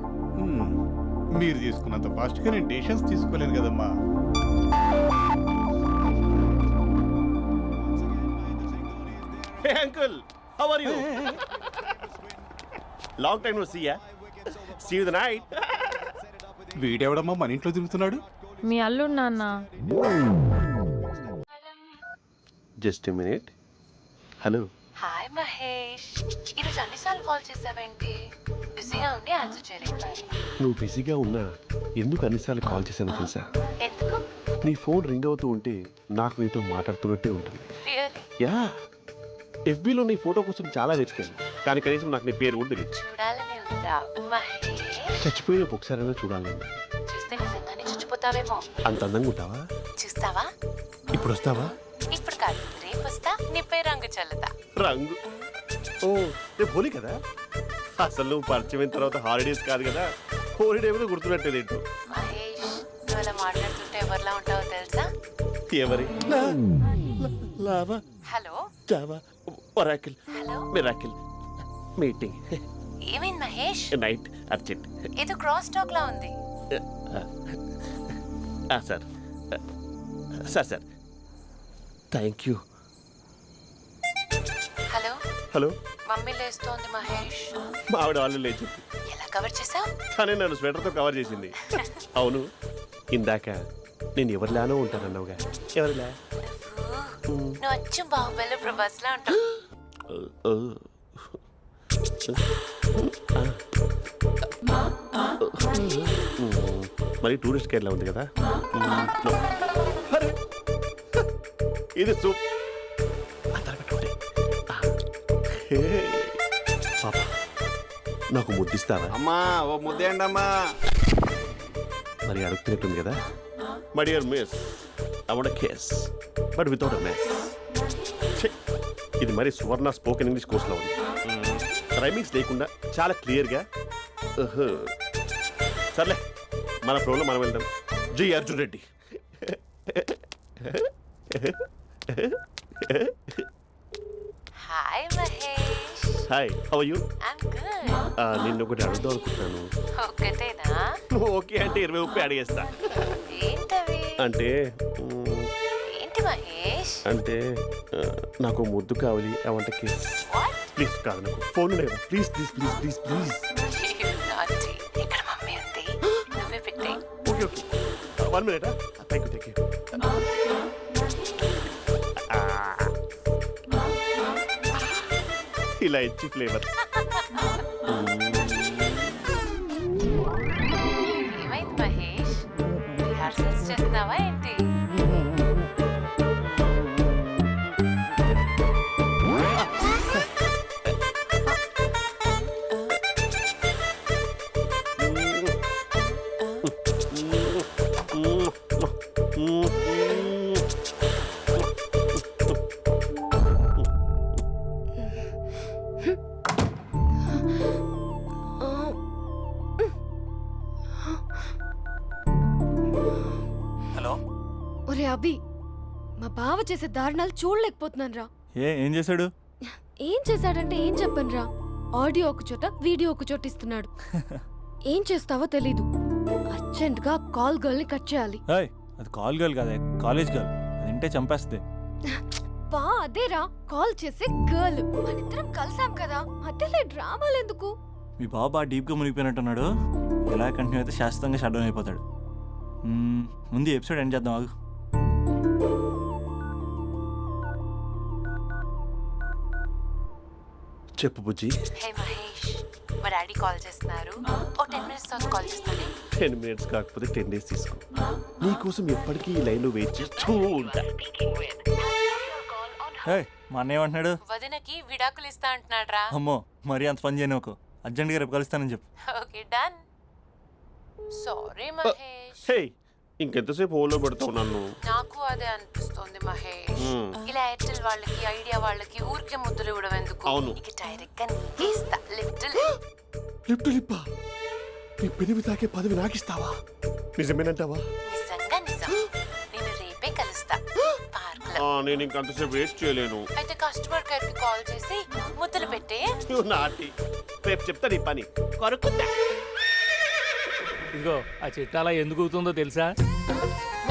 మీరు తీసుకున్నంత ఫాస్ట్గా నేను డెసిషన్స్ తీసుకోలేను కదమ్మా. Hey uncle, how are you? Long time no see ya. See you the night. వీడెవడమ్మా మన ఇంట్లో తిరుగుతున్నాడు? మీ అల్లుడు నాన్న. Just a minute. Hello. Hi Mahesh, ఈరోజు అన్నిసార్లు కాల్ చేసావేంటి? బిజీగా ఉండి ఆన్సర్ చేయలేదు. నువ్వు బిజీగా ఉన్నా ఎందుకు అన్నిసార్లు కాల్ చేశాను తెలుసా? ఎందుకు? నీ ఫోన్ రింగ్ అవుతూ ఉంటే నాకు నీతో మాట్లాడుతున్నట్టే ఉంటుంది. రియల్లీ? యా, ఎఫ్బీలో నీ ఫోటో కోసం చాలా వెతికాను, కానీ కనీసం నాకు నీ పేరు కూడా తెలియదు. చూడాలని ఉందా మహేష్? చచ్చిపోయిన ఒకసారైనా చూడాలని. చూస్తే నిజంగానే చచ్చిపోతావేమో. అంత అందంగా ఉంటావా? చూస్తావా? ఇప్పుడు వస్తావా? ఇప్పుడు కాదు, రేపు వస్తా, నీపై రంగు చల్లుతా. రంగు? ఓ రేపు హోలీ కదా. అసలు నువ్వు పరిచయం తర్వాత హాలిడేస్ కాదు కదా, హోలిడే కూడా గుర్తున్నట్టేది ఏంటో. మహేష్, నువ్వు అలా మాట్లాడుతుంటే ఎవరిలా ఉంటావో తెలుసా? ఎవరి? Lava, hello Java, Oracle, hello, miracle, meeting, ఏమైంది మహేష్? Night, urgent. ఏదో క్రాస్ టాక్ లా ఉంది. Sir sir sir thank you. Hello hello, mummy లేస్తోంది మహేష్. మా ఆవిడ వాళ్ళు లేచి ఎలా కవర్ చేసావు? కానీ నన్ను స్వెటర్తో కవర్ చేసింది. అవును, ఇందాక నేను ఎవరిలానో ఉంటానన్నావుగా, ఎవరిలా? నువ్వు అచ్చం బాహుబలి ప్రభాస్ లా ఉంటావు. మరి టూరిస్ట్ గైడ్లా ఉంది కదా. అరే, ఇది సూప్. పాప, నాకు ముద్దిస్తావా? అమ్మా ఓ ముద్దేయండి అమ్మా. మరి అడుగుతున్నట్టుంది కదా. My dear miss, I want kiss but without a mess. ఇది మరి సువర్ణ స్పోకెన్ ఇంగ్లీష్ కోర్సులో ఉంది. రైమింగ్స్ లేకుండా చాలా క్లియర్గా. సర్లే, మన ప్రోలో మనం వెళ్దాం. జై Arjun Reddy. Hi Mahesh. Hi, how are you? I'm good. నిన్ను ఒకటి అడుగుదాం అనుకుంటున్నాను. ఒకటేనా? నువ్వు ఓకే అంటే 20 అడిగేస్తా. ఏంటవి? అంటే ఏంటి మహేష్? అంటే నాకు ముద్దు కావాలి. I want kiss. ప్లీజ్ కాదు, నాకు ఫోన్ లేదా? Please please please please please. ఇక్కడ మమ్మీ ఉంది, నువ్వే పెట్టే. Okay okay, 1 minute. Thank you. ఇలా ఇచ్చి ఫ్లేవర్. ఏమైంది మహేష్? రిహార్సల్స్ చేస్తున్నావా ఏంటి? హలో. ఒరే అభి, మా బావ చేసే దారుణాలు చూడలేకపోతున్నాను రా. ఏం చేశాడు? ఏం చేశాడంటే ఏం చెప్పను రా. ఆడియో ఒక చోట, వీడియో ఒక చోట ఇస్తున్నాడు. ఏం చేస్తావో తెలీదు. అర్జెంట్ గా కాల్ గర్ల్ ని కట్ చేయాలి. అది కాల్ గర్ల్ కాదే, కాలేజ్ గర్ల్. అది వింటే చంపేస్తుంది. బా అదేరా, కాల్ చేసే గర్ల్. మనిద్దరం కలిసాం కదా, మధ్యలో డ్రామాలు ఎందుకు? మీ బాబు బాగా డీప్గా మునిగిపోయినట్టున్నాడు. ఎలా కంటిన్యూ అయితే శాశ్వతంగా షట్ డౌన్ అయిపోతాడు. ముందు ఎపిసోడ్ ఎండ్ చేద్దాం, ఆగు. చెప్పు బుజ్జి. హే మహేష్, మా డాడీ కాల్ చేస్తున్నారు. ఓ 10 minutes తర్వాత కాల్ చేస్తాను. 10 minutes కాకపోతే 10 days తీసుకో. నీకోసం ఎప్పటికీ ఈ లైన్లో వెయిట్ చేస్తూ ఉంటా. మా అన్న ఏమంటున్నాడు? వదినకి విడాకులు ఇస్తా అంటున్నాడు రా. అమ్మో, మరీ అంత పని చేయను. ఒక అర్జెంట్గా రేపు కలుస్తానని చెప్పు. Okay done. సారీ మహేష్. హే, ఇంకెంతసేపు హోల్లో పెడతావు నన్ను? నాకు అదే అనిపిస్తుంది మహేష్. ఇలా ఎయిర్టెల్ వాళ్ళకి, ఐడియా వాళ్ళకి ఊరికే ముద్దులు ఇవ్వడం ఎందుకు? అవును. ఇక డైరెక్ట్ గా నీకే ఇస్తా. లిటిల్ లిప్ టు లిప్పా? నీ పెనివి తాకే పదవి నాకిస్తావా? నిజమేనంటావా? నిజంగా నిజం. నేను రేపే కలుస్తా పార్క్ లో. నేను ఇంకంతసేపు వెయిట్ చేయలేను. అయితే కస్టమర్ కేర్ కి కాల్ చేసి ముద్దులు పెట్టే. నాటి రేపు చెప్తా నీ పని. కొరుకుందా? ఇదిగో ఆ చెట్టు అలా ఎందుకు అవుతుందో తెలుసా?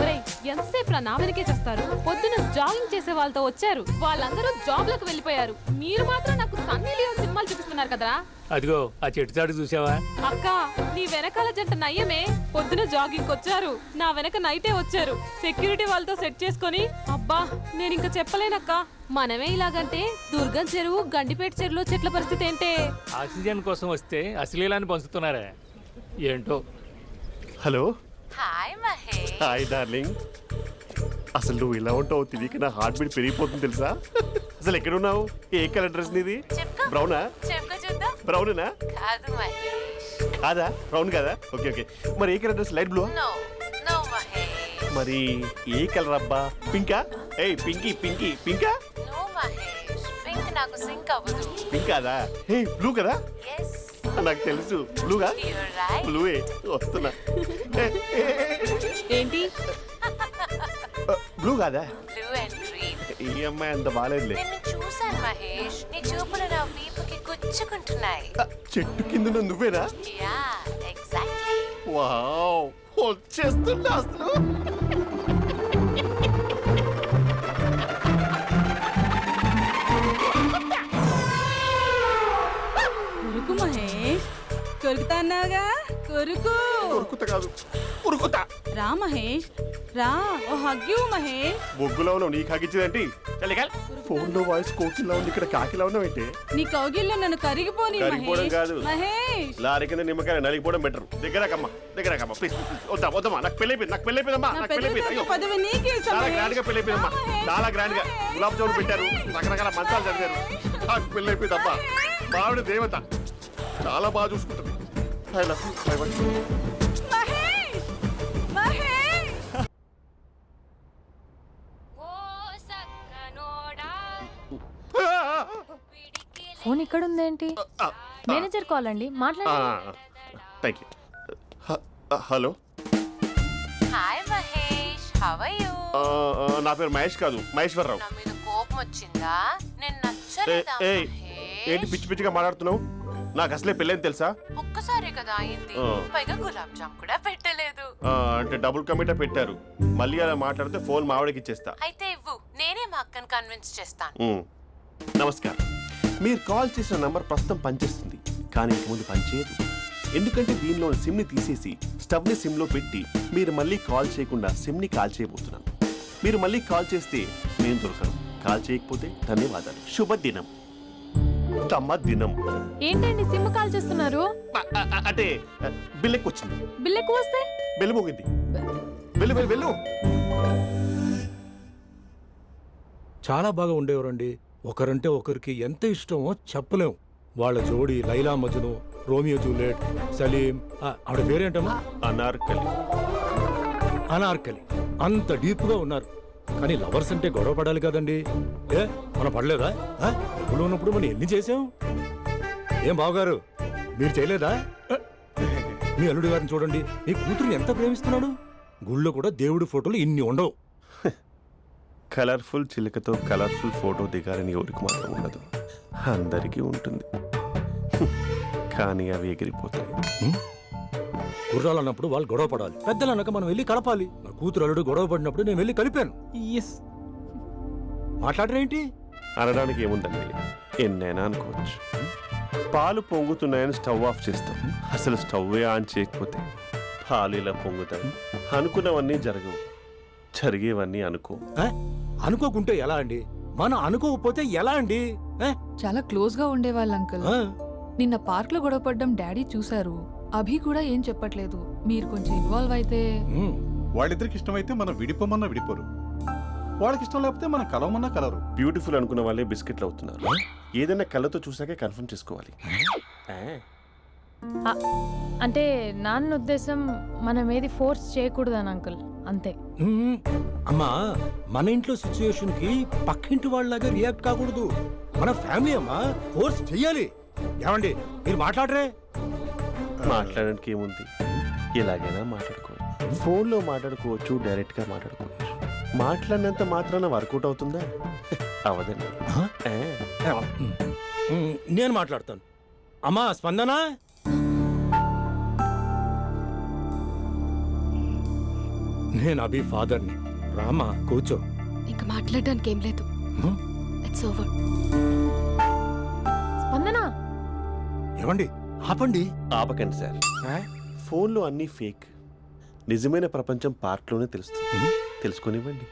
ఒరేయ్, ఎంతసేపు నా వెనకే చేస్తారు? పొద్దున జాగింగ్ చేసే వాళ్ళతో వచ్చారు, వాళ్ళందరూ జాబ్లకు వెళ్ళిపోయారు. మీరు మాత్రం నాకు సన్నీ లియోన్ సినిమాలు చూపిస్తున్నారు కదరా. అదిగో ఆ చెట్టు చాటు చూసావా? అక్క, నీ వెనకాల జంట నయ్యమే. పొద్దున జాగింగ్ వచ్చారు, నా వెనక నైటే వచ్చారు. సెక్యూరిటీ వాళ్ళతో సెట్ చేసుకొని, అబ్బా నేను ఇంకా చెప్పలేనక్క. మనమే ఇలాగంటే దుర్గం చెరువు, గండిపేట చెరువులో చెట్ల పరిస్థితి ఏంటే? ఆక్సిజన్ కోసం వస్తే అశ్లీలాన్ని పంచుతున్నారా ఏంటో. Hello. Hi Mahesh. Hi darling. అసలు నువ్వు ఇలా ఉంటావు తెలియక నా హార్ట్ బీట్ పెరిగిపోతుంది తెలుసా? అసలు ఎక్కడున్నావు? ఏ కలర్ డ్రెస్ నీది? చెప్పుకో. బ్రౌనా? చెప్పుకో చూద్దాం. బ్రౌనేనా? కాదు మహేష్. కాదా? బ్రౌన్ కాదా? Okay okay. మరి ఏ colour dress? Light blue? No no Mahesh. మరి ఏ కలర్ అబ్బా? పింకా? ఏయ్ పింకీ పింకీ పింకా? నో మహేష్, పింక్ నాకు సింక్ అవ్వదు. పింక్ కాదా? హే బ్లూ కదా? yes నాకు తెలుసు. బ్లూగా? you're right. బ్లూయే వస్తున్నా. ఏంటి? బ్లూ కాదా? blue and green. ఈ అమ్మాయి అంత బాగాలేదులే. నిన్ను చూశాను మహేష్, నీ చూపులు నా వీపుకి గుచ్చుకుంటున్నాయి. చెట్టు కింద నువ్వేనా? Yeah exactly. వావ్, వచ్చేస్తున్నా అసలు. కొరుకు మహేష్, కొరుకుతా అన్నావుగా, కొరుకు. ఉరుకుతా కాదు, ఉరుకుతా. రా మహేష్, రా. ఓ హగ్గు మహేష్. బొగ్గులో ఉన్నావు, నీకు హగిచ్చేదేంటి? ఫోన్ లో వాయిస్ కోకిలా ఉంది, ఇక్కడ కాకిలా ఉన్నావు ఏంటి? నీ కౌగిల్లో నన్ను కరిగిపోని కరిగిపోవడం కాదు. మహేష్. లారీ కింద నిమ్మకాయ నలిగిపోవడం బెటర్. దగ్గరకమ్మా దగ్గరకమ్మా ప్లీజ్. వద్దా వద్దమ్మా, నాకు పెళ్ళైపోయింది, నాకు పెళ్ళైపోయిందమ్మా, నాకు పెళ్ళైపోయింది. అయ్యో పదవి నీకే ఇస్తా చాలా మహేష్. గ్రాండ్ గా పెళ్ళైపోయిందమ్మా, చాలా గ్రాండ్ గా. గులాబ్ జామున్ పెట్టారు, రకరకాల మంచాలు చదివారు. నాకు పెళ్ళైపోయిందమ్మా. మావిడ దేవత, చాలా బాగా చూసుకుంటుంది. I love you. I want you. Mahesh, Mahesh. ఆ! ఫోన్ ఇక్కడ ఉందేంటి? మేనేజర్ కాల్ అండి, మాట్లాడండి. Thank you. Hello, hi Mahesh, how are you? నా పేరు మహేష్ కాదు, మహేశ్వరరావు. నా మీద కోపం వచ్చిందా? నేను నచ్చలేదా ఏయ్, ఏంటి పిచ్చి పిచ్చిగా మాట్లాడుతున్నావు? నాకు అసలే పెళ్ళని తెలుసా? ఒక్కసారి కదా అయింది, పైగా గులాబ్ జామ్ కూడా పెట్టలేదు. అంటే డబుల్ కమిటా పెట్టారు. మళ్ళీ అలా మాట్లాడితే ఫోన్ మావిడకి ఇచ్చేస్తా. అయితే ఇవ్వు, నేనే మా అక్కని కన్విన్స్ చేస్తాను. నమస్కారం. మీరు కాల్ చేసిన నంబర్ ప్రస్తుతం పనిచేస్తుంది, కానీ ఇంక ముందు పనిచేయదు. ఎందుకంటే దీనిలో సిమ్ని తీసేసి స్టవ్ని సిమ్లో పెట్టి మీరు మళ్ళీ కాల్ చేయకుండా సిమ్ని కాల్ చేయబోతున్నాను. మీరు మళ్ళీ కాల్ చేస్తే నేను దొరకను, కాల్ చేయకపోతే ధన్యవాదాలు. శుభదినం. తమ దినం. ఏంటండి సిమ్ కాల్ చేస్తున్నారు? అంటే బిల్ ఎక్కువ వచ్చింది. బిల్ ఎక్కువ వస్తే బెల్లు మోగింది. వెళ్ళు వెళ్ళు వెళ్ళు. చాలా బాగా ఉండేవారండి. ఒకరంటే ఒకరికి ఎంత ఇష్టమో చెప్పలేం. వాళ్ళ జోడి లైలా మజ్ను, రోమియో జూలియట్, సలీం, ఆవిడ పేరేంటమ్మా? అనార్కలి. అనార్కలి. అంత డీప్ గా ఉన్నారు. కానీ లవర్స్ అంటే గొడవ పడాలి కదండి. మనం పడలేదా? డబ్బులు ఉన్నప్పుడు మనం ఎన్ని చేసాం? ఏం బావగారు, మీరు చేయలేదా? మీ అల్లుడి గారిని చూడండి, మీ కూతురుని ఎంత ప్రేమిస్తున్నాడు. గుళ్ళో కూడా దేవుడి ఫోటోలు ఇన్ని ఉండవు. కలర్ఫుల్ చిలుకతో కలర్ఫుల్ ఫోటో దిగాలని ఎవరికి మాత్రం ఉండదు, అందరికీ ఉంటుంది. కానీ అవి ఎగిరిపోతాయి. గుర్రాలు అన్నప్పుడు వాళ్ళు గొడవ పడాలి, పెద్దలు అన్నాక మనం వెళ్ళి కలపాలి. నా కూతురు అల్లుడు గొడవ పడినప్పుడు నేను వెళ్ళి కలిపాను. మాట్లాడరేంటి? అనడానికి ఏముందండి, ఎన్నైనా అనుకోవచ్చు. పాలు పొంగుతున్నాయని స్టవ్ ఆఫ్ చేస్తాం, అసలు స్టవ్ ఆన్ చేయకపోతే పాలు ఇలా పొంగుతాయి. అనుకున్నవన్నీ జరగవు, జరిగేవన్నీ అనుకో. అనుకోకుంటే ఎలా అండి? మనం అనుకోకపోతే ఎలా అండి? చాలా క్లోజ్ గా ఉండేవాళ్ళు అంకుల్. నిన్న పార్క్ లో గొడవపడ్డం డాడీ చూశారు. అభి కూడా ఏం చెప్పట్లేదు. మీరు కొంచెం ఇన్వాల్వ్ అయితే. వాళ్ళిద్దరికి ఇష్టమైతే మనం విడిపోమన్నా విడిపోరు, వాళ్ళకి ఇష్టం లేకపోతే మనం కలవమన్నా కలరు. బ్యూటిఫుల్ అనుకున్న వాళ్ళే బిస్కెట్లు అవుతున్నారు. ఏదైనా కళ్ళతో చూసాకే కన్ఫర్మ్ చేసుకోవాలి. అంటే నాన్న ఉద్దేశం మనం ఏది ఫోర్స్ చేయకూడదని అంకుల్, అంతే. అమ్మా, మన ఇంట్లో సిచ్యుయేషన్ కి పక్కింటి వాళ్ళలాగా రియాక్ట్ కాకూడదు. మన ఫ్యామిలీ అమ్మా, ఫోర్స్ చెయ్యాలి. ఏమండి మీరు మాట్లాడరే? మాట్లాడడానికి ఏముంది, ఎలాగైనా మాట్లాడుకోవచ్చు. ఫోన్లో మాట్లాడుకోవచ్చు, డైరెక్ట్ గా మాట్లాడుకోవచ్చు. మాట్లాడినంత మాత్రాన వర్కౌట్ అవుతుందా? అవదండి. నేను మాట్లాడతాను. అమ్మా స్పందన, నేను అభి ఫాదర్ని. రామా కూర్చో. ఇంకా మాట్లాడడానికి ఏం లేదు. It's over. స్పందన, ఏమండి ఆపండి. ఆపకండి సార్, ఫోన్లో అన్నీ ఫేక్. నిజమైన ప్రపంచం పార్ట్లోనే తెలుస్తుంది. తెలుసుకొనివ్వండి.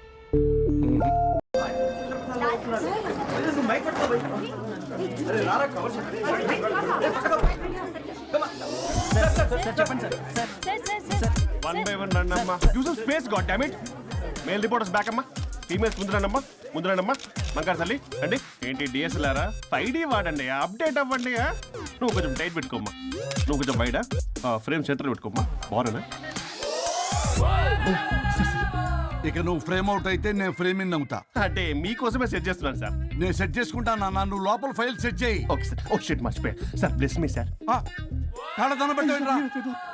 వన్ బై వన్ రండి అమ్మా. Use space god damn it. Male reporters back అమ్మా, ఫీమేల్స్ ముందు రండి అమ్మా, ముందు రండి అమ్మా. మంగారు తల్లి అండి. ఏంటి డిఎస్ఎల్ఆరా? 5D వాడండి, అప్డేట్ అవ్వండి. నువ్వు కొంచెం టైట్ పెట్టుకోమ్మా, నువ్వు కొంచెం బయట ఫ్రేమ్ సెంటర్ పెట్టుకోమ్మా. బాగున్నా? ఇక నువ్వు ఫ్రేమ్ అవుట్ అయితే నేను ఫ్రేమ్ ఇన్ అవుతా. అంటే మీకోసమే సెట్ చేస్తున్నాను సార్. నేను సెట్ చేసుకుంటాను నాన్న, నువ్వు లోపల ఫైల్ సెట్ చేయి. Okay sir. ఓ షిట్, మర్చిపోయా సార్. Bless me sir. కాళ్ళ పెట్టేంట్రా,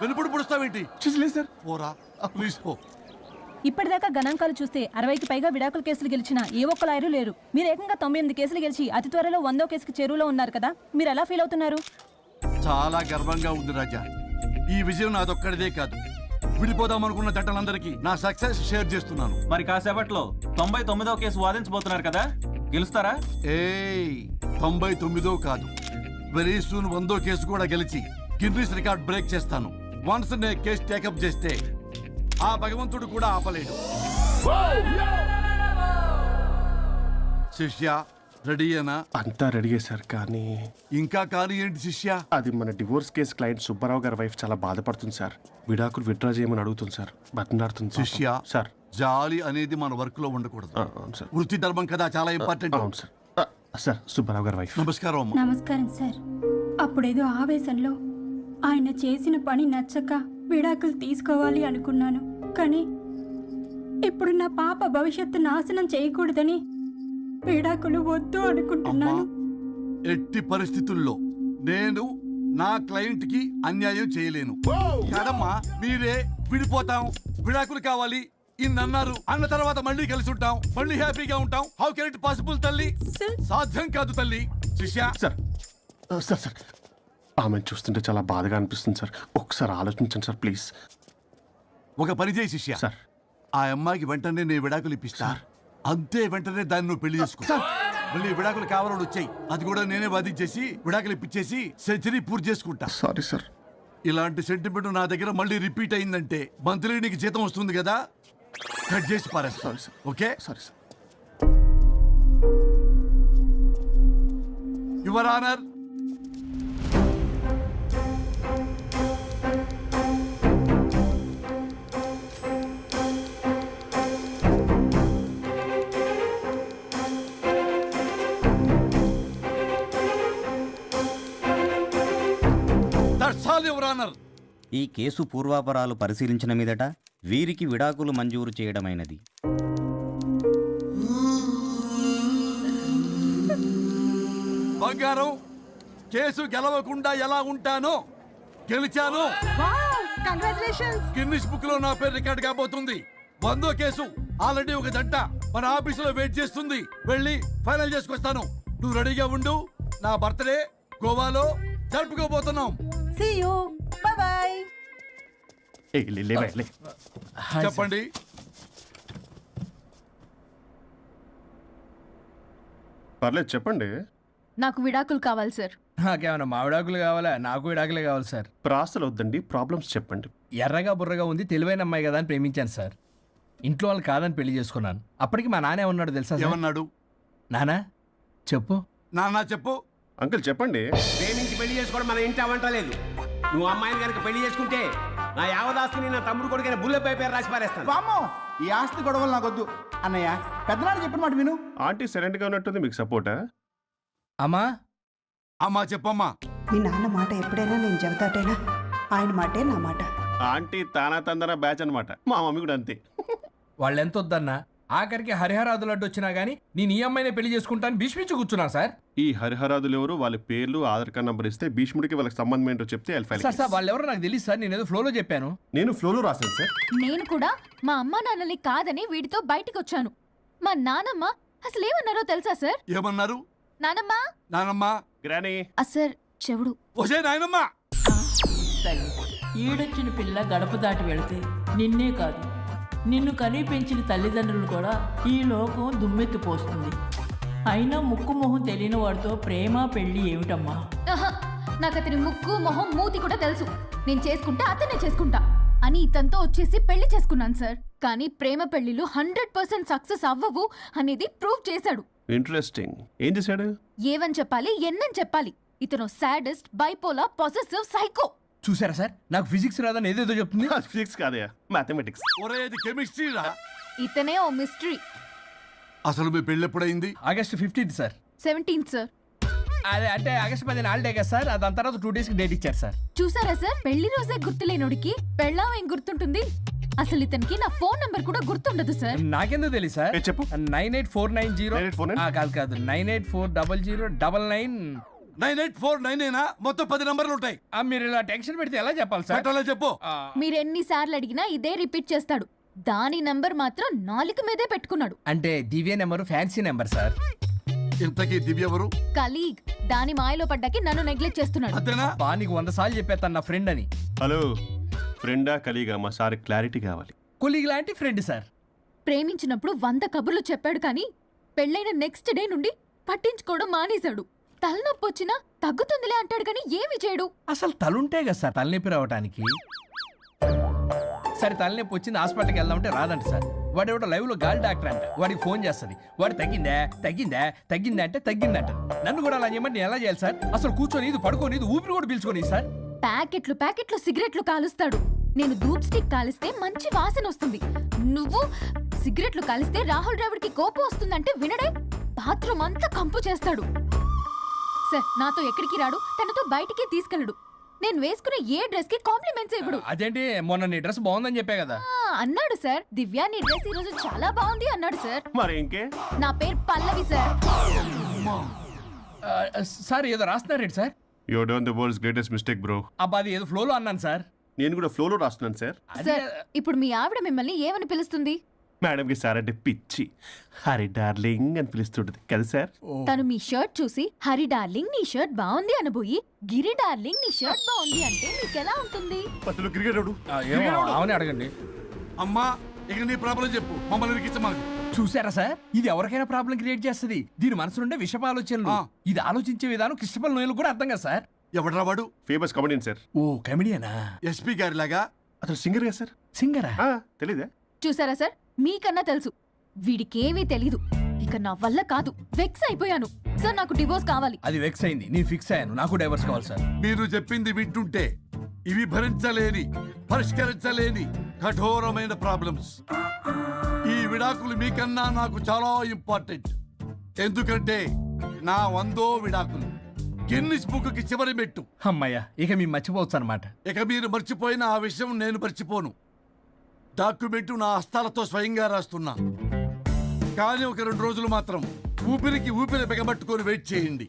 వెనుపుడు పుడుస్తావేంటి? చూసలేదు సార్. పోరా ప్లీజ్ పో. ఇప్పటిదాకా గణాంకాలు చూస్తే 60కి పైగా విడాకుల కేసులు గెలిచిన ఏ ఒక్క లాయరు లేరు. మీరు ఏకంగా 98 కేసులు గెలిచి అతి త్వరలో 100వ కేసుకి చెరువులో ఉన్నారు కదా. మీరు ఎలా ఫీల్ అవుతున్నారు? చాలా గర్వంగా ఉంది రాజా. ఈ విజయం నాదొక్కడిదే కాదు, విడిపోదాం అనుకున్న జంటలందరికీ నా సక్సెస్ షేర్ చేస్తున్నాను. మరి కాసేపట్లో 99వ కేసు వాదించబోతున్నారు కదా, గెలుస్తారా? 99 కాదు, వెరీ సూన్ 100వ కేసు కూడా గెలిచి గిన్నీస్ రికార్డ్ బ్రేక్ చేస్తాను. వన్స్ నే కేసు టేకప్ చేస్తే ఆ భగవంతుడు కూడా ఆపలేడు. శిష్య రెడీయేనా? అంతా రెడీ సార్, కానీ ఇంకా కానీ ఏంటి శిష్య? అది మన డివోర్స్ కేసు క్లయింట్ సుబ్బారావు గారి వైఫ్ చాలా బాధపడుతుంది సార్. విడాకులు విత్డ్రా చేయమని అడుగుతుంది సార్, బతిలాడుతుంది. శిష్య సార్, జాలి అనేది మన వర్క్ లో ఉండకూడదు. అవును సార్. వృత్తి ధర్మం కదా, చాలా ఇంపార్టెంట్. అవును సార్. సార్, సుబ్బారావు గారి వైఫ్. నమస్కారం అమ్మా. నమస్కారం సార్. అప్పుడేదో ఆవేశంలో ఆయన చేసిన పని నచ్చక విడాకులు తీసుకోవాలి అనుకున్నాను. కానీ ఇప్పుడు నా పాప భవిష్యత్తు నాశనం చేయకూడదని విడాకులు వద్దు అనుకుంటున్నాను. ఎట్టి పరిస్థితుల్లో నేను నా క్లయింట్ కి అన్యాయం చేయలేను కదమ్మా. మీరే విడిపోతాం, విడాకులు కావాలి ఇన్నన్నారు అన్న తర్వాత మళ్ళీ కలిసి ఉంటాం, మళ్ళీ హ్యాపీగా ఉంటాం. హౌ కెన్ ఇట్ పాసిబుల్ తల్లి? సాధ్యం కాదు తల్లి. శిష్య సార్ సార్ సార్ ఆమెను చూస్తుంటే చాలా బాధగా అనిపిస్తుంది సార్. ఒకసారి ఆలోచించండి సార్ ప్లీజ్. ఒక పని చేయి శిష్య, సార్ ఆ అమ్మాయికి వెంటనే నేను విడాకులు ఇప్పిస్తా. అంతే, వెంటనే దాన్ని నువ్వు పెళ్లి చేసుకో. మళ్ళీ విడాకులు కావాలని వచ్చాయి, అది కూడా నేనే వాదించేసి విడాకులు ఇప్పించేసి సెంచరీ పూర్తి చేసుకుంటా. Sorry sir. ఇలాంటి సెంటిమెంట్ నా దగ్గర మళ్ళీ రిపీట్ అయిందంటే మంత్లీ నీకు జీతం వస్తుంది కదా, కట్ చేసి పారేస్తా. Sorry sir. Okay sorry sir. Your honour, that's all your honour. ఈ కేసు పూర్వాపరాలు పరిశీలించిన మీదట వీరికి విడాకులు మంజూరు చేయడమైనది. బంగారం, కేసు గెలవకుండా ఎలా ఉంటానో గెలిచాను. గిన్నిస్ బుక్ లో నా పేరు రికార్డ్ కాబోతుంది. 100వ కేసు. ఆల్రెడీ ఒక జంట మన ఆఫీసులో వెయిట్ చేస్తుంది. వెళ్ళి ఫైనల్ చేసుకొస్తాను. నువ్వు రెడీగా ఉండు. నా బర్త్డే గోవాలో జరుపుకోబోతున్నాం. చెప్పండి. పర్లేదు చెప్పండి. నాకు విడాకులు కావాలి సార్. నాకేమన్నా మా విడాకులు కావాలా? నాకు విడాకులే కావాలి సార్. ప్రాసలు వద్దండి, ప్రాబ్లమ్స్ చెప్పండి. ఎర్రగా బుర్రగా ఉంది, తెలివైన అమ్మాయి కదా అని ప్రేమించాను సార్. ఇంట్లో వాళ్ళు కాదని పెళ్లి చేసుకున్నాను. అప్పటికి మా నాన్న ఏమన్నాడు తెలుసా సార్? ఏమన్నాడు? నానా చెప్పు. నాన్న చెప్పు. అంకుల్ చెప్పండి. ప్రేమించి పెళ్లి చేసుకోవడం మన ఇంటి అవంటలేదు. నువ్వు అమ్మాయిని కనుక పెళ్లి చేసుకుంటే నా యావదాస్తిని నా తమ్ముడు కొడుకైన బుల్లెపై పేరు రాసి పారేస్తాను. ఈ ఆస్తి గొడవలు నాకొద్దు అన్నయ్య. పెద్దనాడు చెప్పిన మాట విను. ఆంటీ సైలెంట్ గా ఉన్నట్టుంది, మీకు సపోర్టా? అమ్మా అమ్మా చెప్పమ్మా. మీ నాన్న మాట ఎప్పుడైనా నేను చెబుతాటేనా, ఆయన మాటే నా మాట. ఆంటీ తానా తందన బ్యాచ్ అన్నమాట. మా మమ్మీ కూడా అంతే. వాళ్ళు ఎంత వద్దన్నా ఆఖరికి హరిహరాదులు అడ్డు వచ్చినా గానీ నేను ఈ అమ్మాయినే పెళ్లి చేసుకుంటాను భీష్మించి కూర్చున్నా సార్. ఈ హరిహరాదులు ఎవరు, వాళ్ళ పేర్లు ఆధార్ కార్డ్ నంబర్ ఇస్తే భీష్ముడికి వాళ్ళకి సంబంధం ఏంటో చెప్తే సార్ వాళ్ళు ఎవరో నాకు తెలియదు సార్. నేను ఏదో ఫ్లోలో చెప్పాను. నేను ఫ్లోలో రాశాను సార్. నేను కూడా మా అమ్మ నాన్నని కాదని వీడితో బయటికి వచ్చాను. మా నానమ్మ అసలు ఏమన్నారో తెలుసా సార్? ఏమన్నారు? నానమ్మ నానమ్మా. గ్రానీ. సార్ చెవుడు. ఒసే నాయనమ్మా. ఈడొచ్చిన పిల్ల గడప దాటి వెళితే నిన్నే కాదు, నిన్ను కనీ పెంచిన తల్లిదండ్రులు కూడా ఈ లోకం దుమ్మెత్తిపోస్తుంది. అయినా ముక్కు మొహం తెలియని వాడితో ప్రేమ పెళ్లి ఏమిటమ్మా? నాకు అతని ముక్కు మొహం మూతి కూడా తెలుసు. నేను చేసుకుంటా అతనే చేసుకుంటా అని ఇతనితో వచ్చేసి పెళ్లి చేసుకున్నాను సార్. కానీ ప్రేమ పెళ్లిలు 100% సక్సెస్ అవ్వవు అనేది ప్రూవ్ చేశాడు. ఇంట్రెస్టింగ్. ఏం చేశాడు? ఏవని చెప్పాలి, ఎన్నని చెప్పాలి. ఇతను సాడెస్ట్, బైపోలా, పొసెసివ్, సైకో. చూసారా సార్, నాకు ఫిజిక్స్ రాదని ఏదేదో చెప్తుంది. ఫిజిక్స్ కాదయా, మ్యాథమెటిక్స్. ఒరే ఇది కెమిస్ట్రీ రా. ఇతనే ఓ మిస్టరీ. అసలు మీ పెళ్ళి ఎప్పుడైంది? August 15th sir. 17th sir. అదే అంటే ఆగస్ట్ 15 హాలిడే కదా సార్. దాని తర్వాత 2 days కి డేట్ ఇచ్చారు సార్. చూసారా సార్, పెళ్లి రోజే గుర్తులేనోడికి పెళ్ళాం ఏం గుర్తుంటుంది? అసలు ఇతనికి నా ఫోన్ నంబర్ కూడా గుర్తుండదు సార్. నాకెందుకు తెలియదు సార్? చెప్పు. 98490 కాదు 9840099. 98499 మొత్తం 10 నంబర్లు ఉంటాయి. మీరు ఇలా టెన్షన్ పెడితే ఎలా చెప్పాలి సార్? పెట్టాలో చెప్పు. మీరు ఎన్నిసార్లు అడిగినా ఇదే రిపీట్ చేస్తాడు. దాని నంబర్ మాత్రం 4 మీదే పెట్టుకున్నాడు. అంటే దివ్య నెంబర్ ఫ్యాన్సీ నెంబర్ సార్. ఇంతకీ దివ్య ఎవరు? కలీగ్. దాని మాయలో పడ్డాకి నన్ను నెగ్లెక్ట్ చేస్తున్నాడు. అంతేనా? బా నీకు 100 సార్లు చెప్పేస్తాను నా ఫ్రెండ్ అని. హలో, ఫ్రెండా కలీగా? మా సార్ క్లారిటీ కావాలి. కొలీగ్ లాంటి ఫ్రెండ్ సార్. ప్రేమించినప్పుడు 100 కబుర్లు చెప్పాడు కానీ పెళ్ళైన నెక్స్ట్ డే నుండి పట్టించుకోవడం మానేశాడు. తలనొప్పి వచ్చినా తగ్గుతుందిలే అంటాడు కానీ ఏమి చేయడు. అసలు తలుంటే కదా సార్ తలనొప్పి రావడానికి. సరే తలనొప్పి వచ్చింది హాస్పిటల్కి వెళ్దామంటే రాదంట సార్. వాడు ఎవడో లైవ్ లో గాలి డాక్టర్ అంట. వాడికి ఫోన్ చేస్తుంది. వాడు తగ్గిందా అంటే తగ్గిందంట. నన్ను కూడా అలా చేయమంటే నేను ఎలా చేయాలి సార్? అసలు కూర్చొని ఇది పడుకోని ఇది ఊపిరి కూడా పీల్చుకొని సార్. ప్యాకెట్లు సిగరెట్లు కాలుస్తాడు. నేను ధూప్ స్టిక్ కాలిస్తే మంచి వాసన వస్తుంది. నువ్వు సిగరెట్లు కాలిస్తే రాహుల్ ద్రావిడ్కి కోపం వస్తుందంటే వినడే. బాత్రూమ్ అంతా కంపు చేస్తాడు. సార్ నాతో ఎక్కడికి రాడు, తనతో బయటికి తీసుకెళ్ళడు. నేను వేసుకునే ఏ డ్రెస్ కి కాంప్లిమెంట్స్ ఇవ్వడు. అదేంటి మొన్న నీ డ్రెస్ బాగుందని చెప్పా కదా. అన్నాడు సార్. దివ్య నీ డ్రెస్ ఈ రోజు చాలా బాగుంది అన్నాడు సార్. మరి ఇంకే? నా పేరు పల్లవి సార్. సార్ ఏదో రాస్తున్నారేంటి sir? You done the world's greatest mistake bro. అబ్బా అది ఏదో ఫ్లోలో అన్నాను సార్. నేను కూడా ఫ్లోలో రాస్తున్నాను సార్. సార్ ఇప్పుడు మీ ఆవిడ మిమ్మల్ని ఏమని పిలుస్తుంది? మేడంకి సార్ అంటే పిచ్చి. హరి డార్లింగ్ అని పిలుస్తుంటది కదా సార్. తను మీ షర్ట్ చూసి హరి డార్లింగ్ నీ షర్ట్ బాగుంది అనబోయి గిరి డార్లింగ్ నీ షర్ట్ బాగుంది అంటే మీకెలా ఉంటుంది? పత్తులు క్రికెట్ ఏమో అవని అడగండి. అమ్మా ఇక నీ ప్రాబ్లం చెప్పు, మమ్మల్ని ఇరికించమాకు. చూసారా సార్, ఇది ఎవరికైనా ప్రాబ్లం క్రియేట్ చేస్తుంది. దీని మనసు నుండే విషప ఆలోచనలు. ఇది ఆలోచించే విధానం కృష్ణపల్ నోయలు కూడా అర్థం కదా సార్. ఎవడరా వాడు? Famous comedian sir. ఓ కమెడియనా? ఎస్పీ గారి లాగా. అతను సింగర్ కదా సార్. సింగరా? తెలీదా? చూసారా సార్, మీకన్నా తెలుసు. వీడికేమీ తెలీదు. ఇక నా వల్ల కాదు, వెక్స్ అయిపోయాను సార్. నాకు డివోర్స్ కావాలి. అది వెక్స్ అయింది, నేను ఫిక్స్ అయ్యాను. నాకు డైవర్స్ కావాలి సార్. మీరు చెప్పింది వింటుంటే ఇవి భరించలేని, పరిష్కరించలేని కఠోరమైన ప్రాబ్లమ్స్. ఈ విడాకులు మీకన్నా నాకు చాలా ఇంపార్టెంట్. ఎందుకంటే నా 100వ విడాకులు గిన్నిస్ బుక్కి చివరి మెట్టు. అమ్మయ్య, ఇక మేము మర్చిపోవచ్చు అనమాట. ఇక మీరు మర్చిపోయిన ఆ విషయం నేను మర్చిపోను. డాక్యుమెంటు నా హస్తాలతో స్వయంగా రాస్తున్నా. కానీ ఒక 2 రోజులు మాత్రం ఊపిరికి ఊపిరి బిగబట్టుకొని వెయిట్ చేయండి.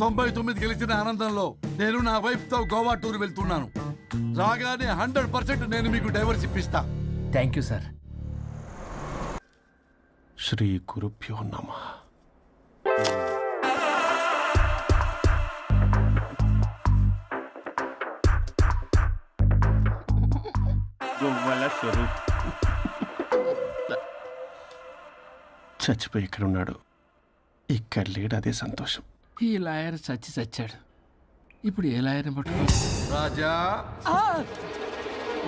99 గెలిచిన ఆనందంలో నేను నా వైఫ్తో గోవా టూర్ వెళ్తున్నాను. రాగానే 100% నేను మీకు డైవర్స్ ఇప్పిస్తా. Thank you sir. శ్రీ గురుభ్యో నమః. చచ్చిపోయి ఇక్కడ ఉన్నాడు, ఇక్కడ లేడు, అదే సంతోషం. ఈ లాయర్ చచ్చాడు. ఇప్పుడు ఏ లాయర్ని పట్టుకో? రాజా,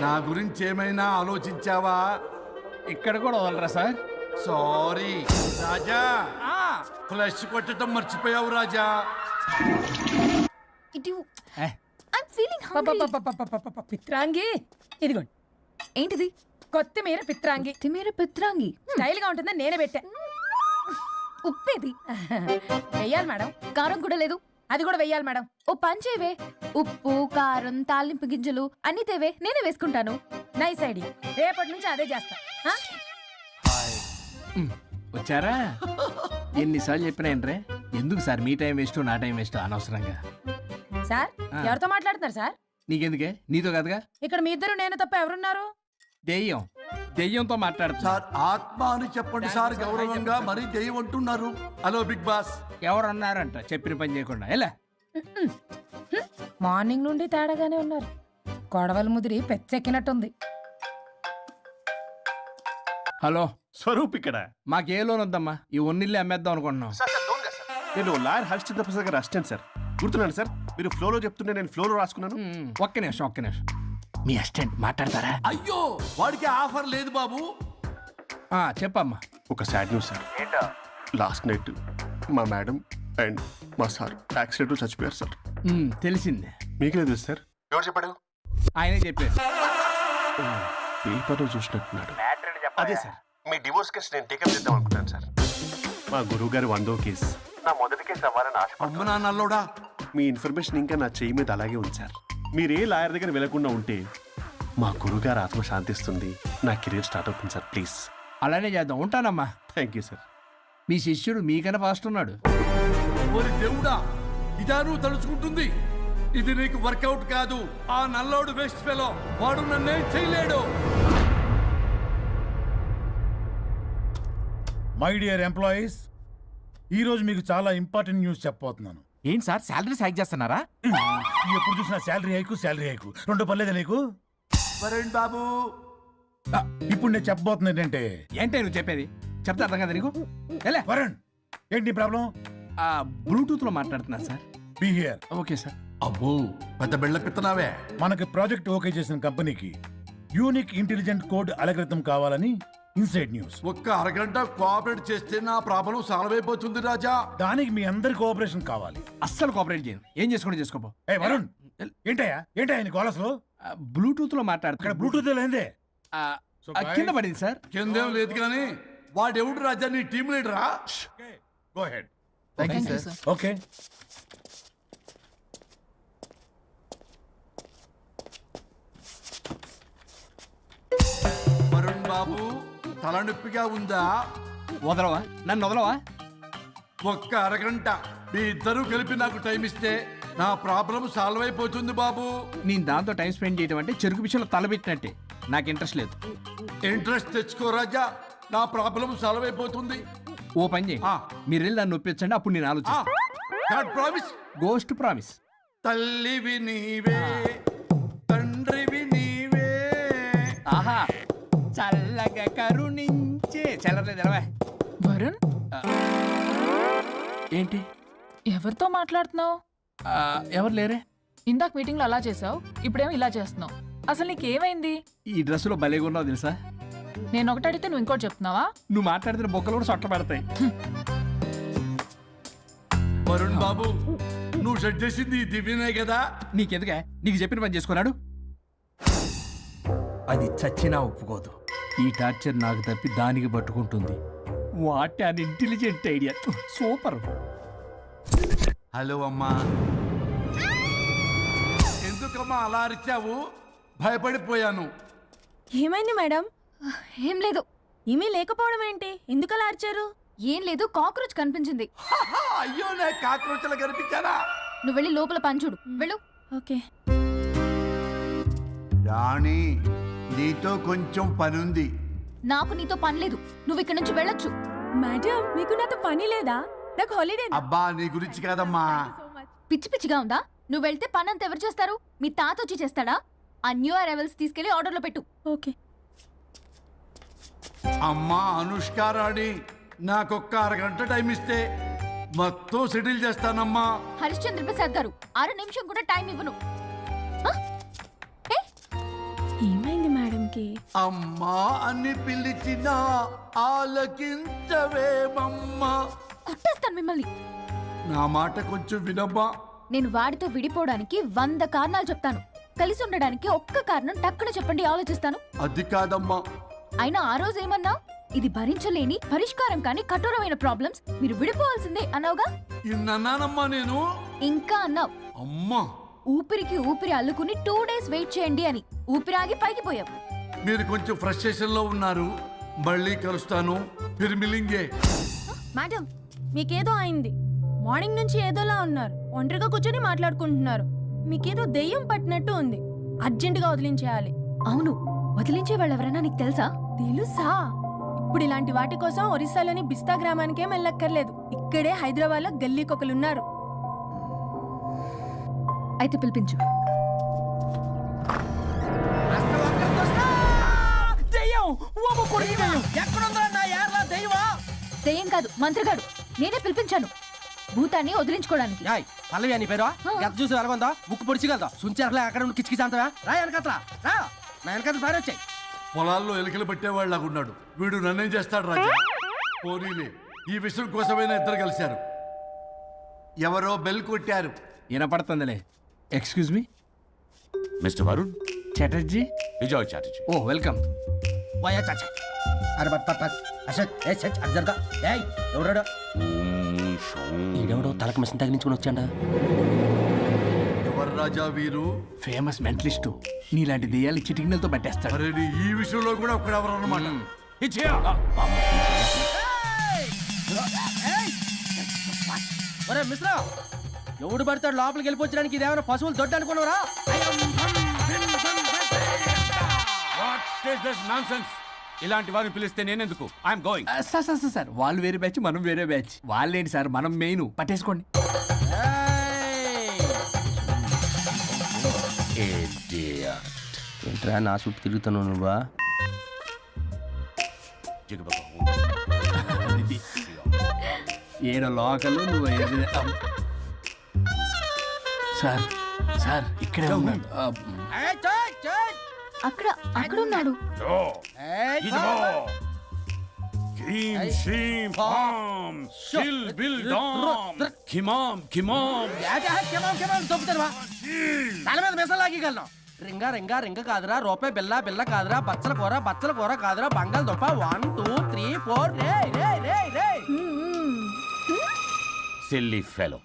నా గురించి ఏమైనా ఆలోచించావా? ఇక్కడ కూడా వదలరా సార్? సారీ రాజా, ఫ్లష్ కొట్టడం మర్చిపోయావు రాజా. పిత్రాంగి ఇదిగోండి. ఏంటిది? కొత్తిమీర పిత్రాంగి. కొత్తిమీర పిత్రాంగి స్టైల్ గా ఉంటుందని నేనే పెట్టా. ఉప్పేది వెయ్యాలి మేడం. కారం కూడా లేదు. అది కూడా వెయ్యాలి మేడం. ఓ పంచేవే, ఉప్పు కారం తాలింపు గింజలు అన్ని తేవే, నేనే వేసుకుంటాను. Nice idea. రేపటి నుంచి అదే చేస్తా. వచ్చారా? ఎన్నిసార్లు చెప్పినా ఏంట్రే, ఎందుకు సార్ మీ టైం వేస్ట్ నా టైం వేస్ట్ అనవసరంగా? సార్ ఎవరితో మాట్లాడుతున్నారు సార్? నీకెందుకే, నీతో కదగా. ఇక్కడ మీ ఇద్దరు నేను తప్ప ఎవరున్నారు? దెయ్యంతో మాట్లాడుతా. సార్ ఆత్మ అని చెప్పండి సార్, గౌరవంగా. మరీ దెయ్యం అంటున్నారు. Hello big boss. ఎవరు అన్నారంట చెప్పిన పని చేయకుండా? ఎలా మార్నింగ్ నుండి తేడాగానే ఉన్నారు. గొడవల ముదిరి పెచ్చెక్కినట్టుంది. హలో స్వరూప్ ఇక్కడ. మాకే లోన్ వద్దమ్మా, ఈ ఒన్నిల్లు అమ్మేద్దాం అనుకుంటున్నాం. నేను లాయర్ హరిశ్చంద్ర ప్రసాద్ గారు అసిస్టెంట్ సార్. గుర్తున్నాను సార్, మీరు ఫ్లోలో చెప్తుంటే నేను ఫ్లోలో రాసుకున్నాను. ఒక్క నిమిషం. మీ అసిస్టెంట్ మాట్లాడతారా? అయ్యో, వాడికి ఆఫర్ లేదు బాబు. చెప్పమ్మా. ఒక sad news sir. Last night మా మేడం అండ్ మా సార్ యాక్సిడెంట్ చచ్చిపోయారు సార్. తెలిసిందే. మీకే తెలుసు సార్. ఎవరు చెప్పాడు? ఆయనే చెప్పారు. పేపర్లో చూసినట్టున్నాడు. అదే సార్, మీ డివోర్స్ కేసు నేను టేకప్ చేద్దాం అనుకుంటాను సార్. మా గురువు గారు 100వ కేసు నా మొదటి కేసు అవ్వాలని ఆశ. అమ్మ నాన్నల్లోడా, మీ ఇన్ఫర్మేషన్ ఇంకా నా చెయ్యి మీద అలాగే ఉంది సార్. మీరే లాయర్ దగ్గర వెళ్లకుండా ఉంటే మా గురుగారు ఆత్మ శాంతిస్తుంది, నా కెరీర్ స్టార్ట్ అవుతుంది సార్. ప్లీజ్ అలానే చేద్దాం. ఉంటానమ్మా. Thank you sir. మీ శిష్యుడు మీకన్నా ఫాస్ట్ ఉన్నాడు. ఓరి దేవుడా, ఇదా నువ్వు తలుచుకుంటుంది? ఇది నీకు వర్కౌట్ కాదు. ఆ నల్లోడు వేస్ట్ ఫెలో, వాడు నన్నేం చేయలేడు. మై డియర్ ఎంప్లాయీస్, ఈరోజు మీకు చాలా ఇంపార్టెంట్ న్యూస్ చెప్పబోతున్నాను. ఏంటి సార్, శాలరీస్ హైక్ చేస్తున్నారా? ఎప్పుడు చూసినా శాలరీ హైకు 2 పర్లేదా నీకు? వరుణ్ బాబు, ఇప్పుడు నేను చెప్పబోతున్నా ఏంటంటే. ఏంటే నువ్వు చెప్పేది? చెప్తే అర్థం కదా నీకు? ఎలా వరుణ్, ఏంటి ప్రాబ్లం? బ్లూటూత్ లో మాట్లాడుతున్నా sir. Be here. Okay sir. అబ్బో పెద్ద బిళ్ళ పిత్తనావే. మనకి ప్రాజెక్ట్ ఓకే చేసిన కంపెనీకి యూనిక్ ఇంటెలిజెంట్ కోడ్ అలకృతం కావాలని ఇన్సైడ్ న్యూస్. ఒక్క అరగంట కోఆపరేట్ చేస్తే నా ప్రాబ్లం సాల్వ్ అయిపోతుంది రాజా. దానికి మీ అందరి కోఆపరేషన్ కావాలి. అస్సలు కోఆపరేట్ చేయను. ఏం చేసుకోండి చేసుకోపో. ఏ వరుణ్, ఏంటయ్యా నీకు అసలు? బ్లూటూత్ లో మాట్లాడుతున్నా. ఇక్కడ బ్లూటూత్ లేదే. కింద పడింది సార్. కిందేం లేదు కానీ వాడెవడు రాజా, నీ టీం లీడరా? Go ahead. Thank you sir. Okay. Varun బాబు, తలనొప్పిగా ఉందా? వదలవా, నన్ను వదలవా. ఒక్క అరగంట మీ ఇద్దరూ కలిపి నాకు టైం ఇస్తే నా ప్రాబ్లం సాల్వ్ అయిపోతుంది బాబు. నేను దాంతో టైం స్పెండ్ చేయడం అంటే చెరుకు విషయంలో తలబెట్టినట్టే. నాకు ఇంట్రెస్ట్ లేదు. ఇంట్రెస్ట్ తెచ్చుకో రాజా, నా ప్రాబ్లం సాల్వ్ అయిపోతుంది. ఓ పని చేయి, ఆ. మీరు వెళ్ళి నన్ను ఒప్పించండి, అప్పుడు నేను ఆలోచిస్తాను. God promise. Ghost promise. తల్లివి నీవే, తండ్రివి నీవే. ఆహా, చల్లగా కరుణించే చల్లలేదు ఎలవా. వరుణ్, ఏంటి? ఎవరితో మాట్లాడుతున్నావు? ఎవరు లేరే? ఇందాక మీటింగ్లో అలా చేసావు, ఇప్పుడేమో ఇలా చేస్తున్నావు. అసలు నీకేమైంది? ఈ డ్రెస్సులో భలేగా ఉన్నావు తెలుసా? నేను ఒకటి అడిగితే నువ్వు ఇంకోటి చెప్తున్నావా? నువ్వు మాట్లాడితే బొక్కలు కూడా సొట్ట పడతాయి. వరుణ్ బాబు, నువ్వు సెట్ చేసింది ఈ దివ్యనే కదా. నీకెందుకే? నీకు చెప్పిన పని చేసుకున్నాడు. అది చచ్చినా ఒప్పుకోదు. ఈ టార్చర్ నాకు తప్పి దానికి పట్టుకుంటుంది. What an intelligent idea. Super. Hello అమ్మా. ఎందుకమ్మా అలా అరిచావు? భయపడిపోయాను. ఏమైంది మేడం? ఏం లేదు. ఏమీ లేకపోవడం ఏంటి? ఎందుకు అలా అరిచారు? ఏం లేదు, కాక్రోచ్ కనిపించింది. అయ్యో, నా కాక్రోచ్లు కనిపించారా? నువ్వు వెళ్ళి లోపల పని చూడు. వెళ్ళు. ఓకే. రాణి, నీతో కొంచెం పనుంది. నాకు నీతో పని లేదు. నువ్వు ఇక్కడ నుంచి వెళ్ళొచ్చు. మేడం, మీకు నాతో పని లేదా? నాకు హాలిడే. అబ్బా, నీ గురించి కాదమ్మా. పిచ్చి పిచ్చిగా ఉందా? నువ్వు వెళ్తే పని అంతా ఎవరు చేస్తారు? మీ తాత వచ్చి చేస్తాడా? ఆ న్యూ అరైవల్స్ తీసుకెళ్లి ఆర్డర్లో పెట్టు. ఓకే. అమ్మా అనుష్క రాణి, నాకొక్క అరగంట టైం ఇస్తే మొత్తం సెటిల్ చేస్తానమ్మా. హరిశ్చంద్ర ప్రసాద్ గారు, 6 నిమిషం కూడా టైం ఇవ్వను. ఏమైంది మేడంకి? అమ్మా అని పిలిచిన ఆలకించవేమమ్మా. కొట్టేస్తాను మిమ్మల్ని. నా మాట కొంచెం వినమ్మా. నేను వాడితో విడిపోవడానికి 100 కారణాలు చెప్తాను. కలిసి ఉండడానికి ఒక్క కారణం టక్కున చెప్పండి, ఆలోచిస్తాను. అది కాదమ్మా. అయినా ఆ రోజు ఏమన్నా? ఇది భరించలేని, పరిష్కారం కాని కఠోరమైన ప్రాబ్లమ్స్, మీరు విడిపోవాల్సిందే అన్నావుగా. ఇన్నానమ్మా నేను. ఇంకా అన్నావు. అమ్మా, ఊపిరికి ఊపిరి అల్లుకుని 2 days వెయిట్ చేయండి అని. ఊపిరాగి పైకి పోయావు. మీరు కొంచెం ఫ్రస్ట్రేషన్ లో ఉన్నారు. మళ్ళీ కలుస్తాను. ఫిర్మిలింగే. మేడం, మీకేదో అయింది. మార్నింగ్ నుంచి ఏదోలా ఉన్నారు. ఒంటరిగా కూర్చొని మాట్లాడుకుంటున్నారు. మీకేదో దెయ్యం పట్టినట్టు ఉంది. అర్జెంటుగా వదిలించేయాలి. అవును, వదిలించే వాళ్ళు ఎవరైనా నీకు తెలుసా? తెలుసా? ఇప్పుడు ఇలాంటి వాటి కోసం ఒరిస్సాలోని బిస్తా గ్రామానికేం వెళ్ళక్కర్లేదు. ఇక్కడే హైదరాబాద్లో గల్లీకొకలున్నారు. అయితే పిలిపించు. దెయ్యం కాదు, మంత్రిగాడు. నేనే పిలిపించాను భూతాన్ని వదిలించుకోవడానికి. పల్లవి అని పేరు ఎంత చూసి వెలగొందా? ముక్కు పొడిచిగలదా? సుంచర్లే అక్కడ ఉండి కిచకిచ అంతవా? రా వెనకట్రా, రా. నా వెనకట్ల పారి వచ్చాయి. పొలాల్లో ఎలుకలు పట్టేవాళ్ళగున్నాడు. వీడు నన్నేం చేస్తాడు రాజా? పోనీలే, ఈ విషయం కోసమైనా ఇద్దరు కలిశారు. ఎవరో బెల్ కొట్టారు. వినపడుతుందిలే. Excuse me, mister Varun Chatterjee. Vijay Chatterjee. ఓ వెల్కమ్. వాయా చాచా. అరే బట్ పట్ పట్. అశోక్, ఏ సచ్ అర్జర్గా. ఏయ్, ఎవరాడు? ఈడెవడో తలకు మిషన్ తగిలించుకుని వచ్చాడా? ఎవరు రాజా వీరు? Famous mentalist. నీలాంటి దెయ్యాలు చిటికినలతో పట్టేస్తాడు. అరే, ఈ విషయంలో కూడా ఒకడెవరు అన్నమాట. ఒరే మిశ్రా, ఎవడు పడతాడు లోపలికి వెళ్ళిపోవడానికి? ఇదేమైనా పశువులు దొడ్డు అనుకున్నారా? ఇలాంటి వారిని పిలిస్తే నేనెందుకు? I'm going. సార్ వాళ్ళు వేరే బ్యాచ్, మనం వేరే బ్యాచ్. వాళ్ళేంటి సార్, మనం మెయిన్. పట్టేసుకోండి. ఏంట్రా నా చుట్టూ తిరుగుతాను నువ్వా? ఏడో లోకలు నువ్వు. సార్ సార్ ఇక్కడే ఉన్నాడు. అక్కడ అక్కడున్నాడు. తల మీద మెసలాగలను. రింగా రింగా రింగ కాదురా, రూపాయి బిల్ల బిల్ల కాదురా, బచ్చల కూర కాదురా, బంగాళదుంప 1 2 3 4. రే రే రే రే. Silly fellow.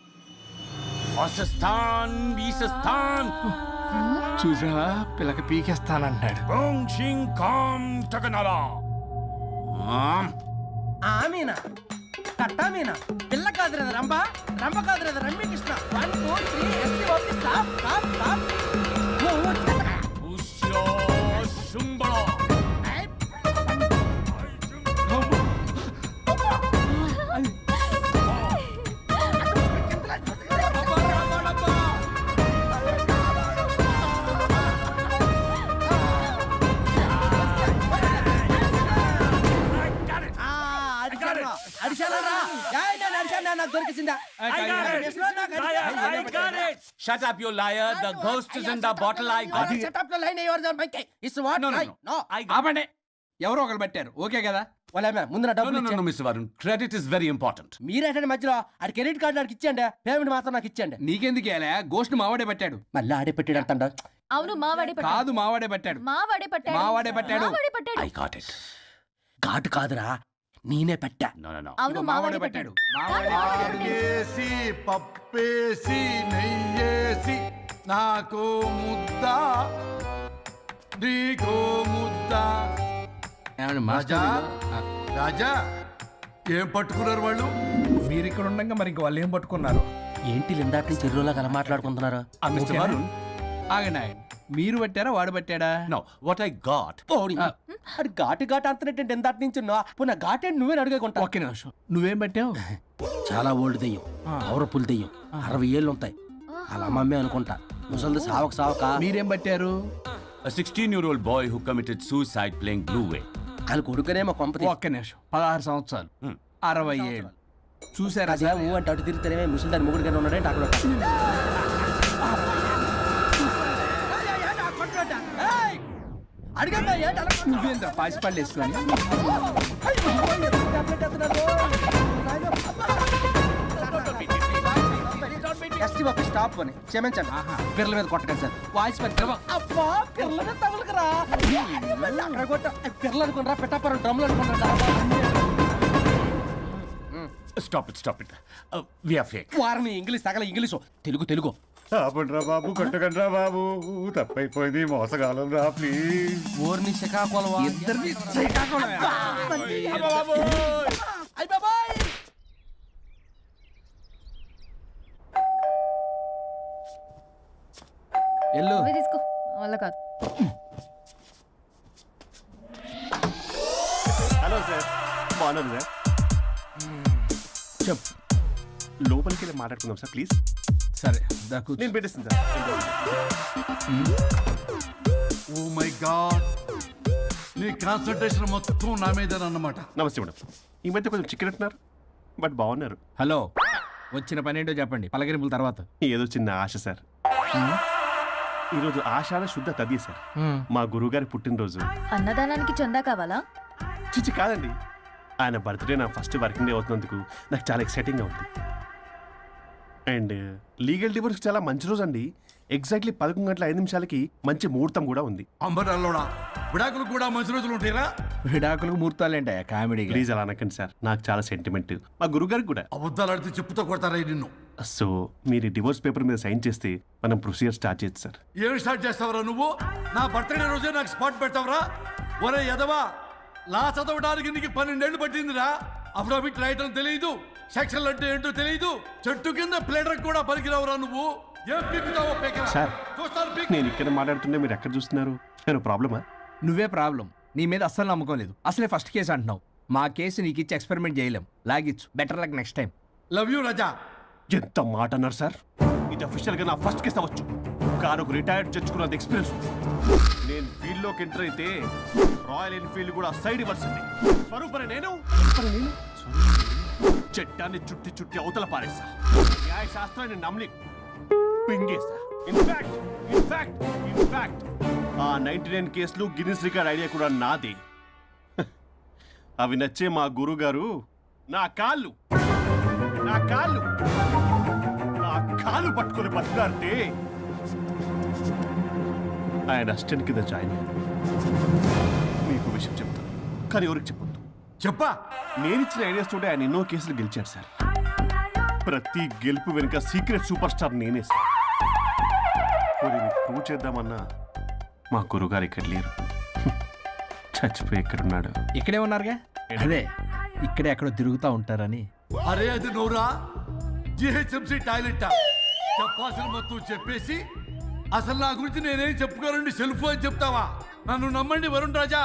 అసస్థాన్ వీసస్థాన్. చూసావా, పిల్లకి పీకేస్తానంటాడు. ఆమీనా కట్టా మీనా పిల్ల కాదురా రంభ రంభ కాదురా రమ్యకృష్ణ 1 2 3 ఎస్టీ okay stop stop stop Shut up, you liar. The ghost is in the bottle. I got it. ఆపండి ఎవరో ఒకరు పెట్టారు ఓకే కదా ముందు నా డబ్బులు ఇచ్చేయండి. Mr. Varun. Credit is very important. మీరేటండి మధ్యలో ఆడి క్రెడిట్ కార్డు నాకు ఇచ్చేయండి పేమెంట్ మాత్రం నాకు ఇచ్చేయండి నీకెందుకు ఇవ్వాలా గోస్ట్ మావాడే పెట్టాడు మళ్ళీ ఆడే పెట్టాడు అంట అవును మావాడే పట్టాడు. కాదు మావాడే పెట్టాడు మావాడే పట్టాడు. మావాడే పట్టాడు. మావాడే పట్టాడు. I got it. ఘాటు కాదురా నేనే పెట్టా No. అవును మావాడే పట్టాడు. ఆకేసి పప్పేసి నెయ్యేసి నాకు ముద్ద నీకో ముద్ద రాజా రాజా ఏం పట్టుకున్నారు వాళ్ళు మీరు ఇక్కడ ఉండగా మరి ఇంక వాళ్ళు ఏం పట్టుకున్నారు ఏంటి లిందాటి చెరువులో కల మాట్లాడుకుంటున్నారు Mr. Varun. ఆగండి ఆగండి మీరు పట్టారా వాడు పట్టాడా No, what I got. అది ఘాటు ఘాటు అంతనేటండి ఎందాటి నుంచి పునః ఘాటే నువ్వే అడుగుకుంటా ఒకే నిమిషం నువ్వేం పెట్టావు చాలా ఓల్డ్ దెయ్యం పవర్ఫుల్ దెయ్యం 60 ఏళ్ళు ఉంటాయి అలా మమ్మీ అనుకుంటా ముసలిది సావక మీరేం పట్టారు A 16-year-old boy who committed suicide playing Blue Whale. వాళ్ళ కొడుకునేమో కొంపతి ఒక్క నిమిషం 16 సంవత్సరాలు 60 ఏళ్ళు చూసారా అంటే అటు తిరుగుతానే ముసలి దాని ముగ్గురు ఉన్నాడంటే అక్కడ నువ్వేంద్ర పాసిపళ్ళు వేసుకొని స్టాప్ అని క్షమించండి పిల్లల మీద కొట్టగా సార్ వాయిస్ అబ్బా పిల్లల మీద తగులుకురా అక్కడ కొట్ట పిల్లలు అనుకున్నారా పెట్టాపరం డ్రమ్లు అనుకున్నారా Stop it. We are fake. వారిని ఇంగ్లీష్ తగల ఇంగ్లీషు తెలుగు ఆపండ్రా బాబు కొట్టకండ్రా బాబు తప్పైపోయింది మోసగాలం రా ప్లీజ్ ఊరిని శ్రీకాకుళం ఇద్దరిని శ్రీకాకుళం ఎల్లు నువ్వే తీసుకో వల్ల కాదు. హలో సార్ బాగున్నాను సార్ చెప్పు లోపలికి వెళ్ళి మాట్లాడుకుందాం సార్ ప్లీజ్ సరే దాకు నేను పెట్టేస్తాను సార్ ఓ మై గాడ్ నీ కాన్సన్ట్రేషన్ మొత్తం నా మీదనన్నమాట నమస్తే మేడం ఈ మధ్య కొంచెం చికెన్ అంటున్నారు బట్ బాగున్నారు హలో వచ్చిన పని ఏంటో చెప్పండి పలకరింపుల తర్వాత ఏదో చిన్న ఆశ సార్ ఈరోజు ఆషాఢ శుద్ధ తది సార్ మా గురువుగారి పుట్టినరోజు అన్నదానానికి చందా కావాలా? చిచ్చి కాదండి ఆయన బర్త్డే నా ఫస్ట్ వర్కింగ్ డే అవుతున్నందుకు నాకు చాలా ఎక్సైటింగ్గా ఉంది అండ్ లీగల్ డివోర్స్ చాలా మంచి రోజు అండి ఎగ్జాక్ట్లీ 11:05 మంచి ముహూర్తం కూడా ఉంది అంబరాల్లోడా విడాకులు కూడా మంచి రోజులు ఉంటాయిరా విడాకులకు ముహూర్తాలేంటా కామెడీ ప్లీజ్ అలా అనకండి సార్ నాకు చాలా సెంటిమెంట్ మా గురువుగారికి కూడా అబద్ధాలు ఆడితే చెప్పుతో కొడతారా నిన్ను సో మీరు డివోర్స్ పేపర్ మీద సైన్ చేస్తే మనం ప్రొసీజర్ స్టార్ట్ చేయొచ్చు సార్ ఏం స్టార్ట్ చేస్తావరా నువ్వు నా బర్త్డే రోజే నాకు స్పాట్ పెడతావరా ఒరే ఎదవా లా చదవడానికి నీకు 12 ఏళ్ళు పట్టిందిరా అఫిడవిట్ రాయటం తెలియదు సెక్షన్లు అంటే ఏంటో తెలియదు చెట్టు కింద ప్లేడర్ కూడా పలికిరావురా నువ్వు ఏం పీకుతావో పేకరా. సార్ చూస్తాను పీక్. నేను ఇక్కడ మాట్లాడుతుంటే మీరు ఎక్కడ చూస్తున్నారు నేను ప్రాబ్లమా నువ్వే ప్రాబ్లం నీ మీద అస్సలు నమ్మకం లేదు అసలే ఫస్ట్ కేసు అంటున్నావు మా కేసు నీకు ఇచ్చి ఎక్స్పెరిమెంట్ చేయలేం లాగిచ్చు better luck next time love you Raja ఎంత మాట అన్నారు సార్ ఇది అఫీషియల్గా నా ఫస్ట్ కేసు అవ్వచ్చు కానీ ఒక రిటైర్డ్ జడ్జ్కున్నది ఎక్స్పీరియన్స్ నేను ఫీల్డ్లోకి ఎంటర్ అయితే రాయల్ ఎన్ఫీల్డ్ కూడా సైడ్ ఇవ్వాల్సింది స్వరూపరే నేను చట్టాన్ని చుట్టి అవతల పారేస్తా న్యాయ శాస్త్రాన్ని నమ్మి పింగేస్తా ఇన్ఫాక్ట్ ఆ 99 కేసులు గిన్నిస్ రికార్డ్ ఐడియా కూడా నాది అవి నచ్చే మా గురుగారు నా కాళ్ళు పట్టుకొని బతుకాడితే ఆయన అసిస్టెంట్ కింద జాయిన్ అయ్యాను మీకు విషయం చెప్తాను కానీ ఎవరికి చెప్పొద్దు చెప్పా నేను ఇచ్చిన ఐడియాస్ తోటి ఆయన ఎన్నో కేసులు గెలిచాడు సార్ ప్రతి గెలుపు వెనుక సీక్రెట్ సూపర్ స్టార్ నేనే సార్ ప్రూవ్ చేద్దామన్నా మా గురుగారు ఇక్కడ లేరు చచ్చిపోయి ఎక్కడున్నాడు ఇక్కడే ఉన్నారుగా అదే ఇక్కడే ఎక్కడో తిరుగుతూ ఉంటారని అరే అది నోరా జిహెచ్ఎంసీ టాయిలెట్ చెప్పాల్సిన మొత్తం చెప్పేసి అసలు నా గురించి నేనేం చెప్పుకోనండి సెల్ఫ్ అని చెప్తావా? నన్ను నమ్మండి వరుణ్ రాజా,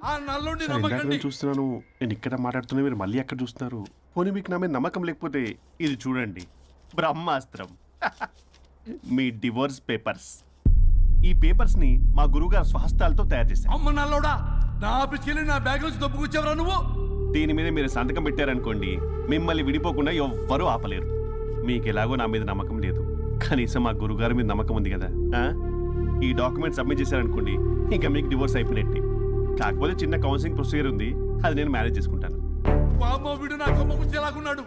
ఆ నల్లుండి సార్, ఇందాక నమ్మకండి. నేను చూస్తున్నాను, నేను ఇక్కడ మాట్లాడుతున్నా, మీరు మళ్ళీ ఎక్కడ చూస్తున్నారు? పోనీ మీకు నా మీద నమ్మకం లేకపోతే ఇది చూడండి, బ్రహ్మాస్త్రం. మీ డివోర్స్ పేపర్స్. ఈ పేపర్స్ ని మా గురువుగారు స్వహస్తాలతో తయారు చేశారు. అమ్మ నల్లోడా, నా ఆఫీస్కి వెళ్ళి నా బ్యాగ్ నుంచి దొప్పుకొచ్చావరా నువ్వు? దీని మీద మీరు సంతకం పెట్టారనుకోండి, మిమ్మల్ని విడిపోకుండా ఎవ్వరూ ఆపలేరు. మీకు ఎలాగో నా మీద నమ్మకం లేదు, కనీసం మా గురుగారి మీద నమ్మకం ఉంది కదా. ఈ డాక్యుమెంట్ సబ్మిట్ చేశారనుకోండి, ఇంకా మీకు డివోర్స్ అయిపోయినట్టే. కాకపోతే చిన్న కౌన్సిలింగ్ ప్రొసీజర్ ఉంది, అది నేను మేనేజ్ చేసుకుంటాను. బామ్మ వీడు నా కొమ్మ గురించి ఎలాగున్నాడు?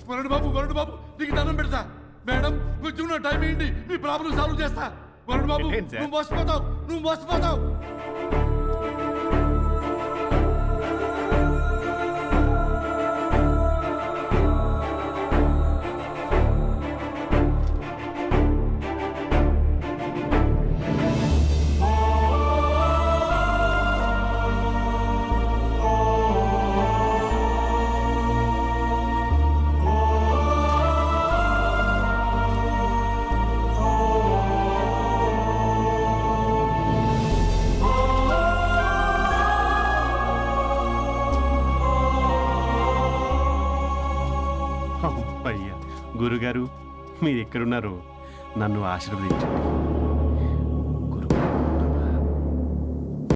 వరుణ్ బాబు నీకు దండం పెడతా. మేడం కొంచెం నా టైం ఏంటి, మీ ప్రాబ్లం సాల్వ్ చేస్తా. వరుణ్ బాబు ఏంటి సార్? నువ్వు మోసపోతావు. అయ్యా గురుగారు, మీరు ఎక్కడున్నారో నన్ను ఆశీర్వదించండి.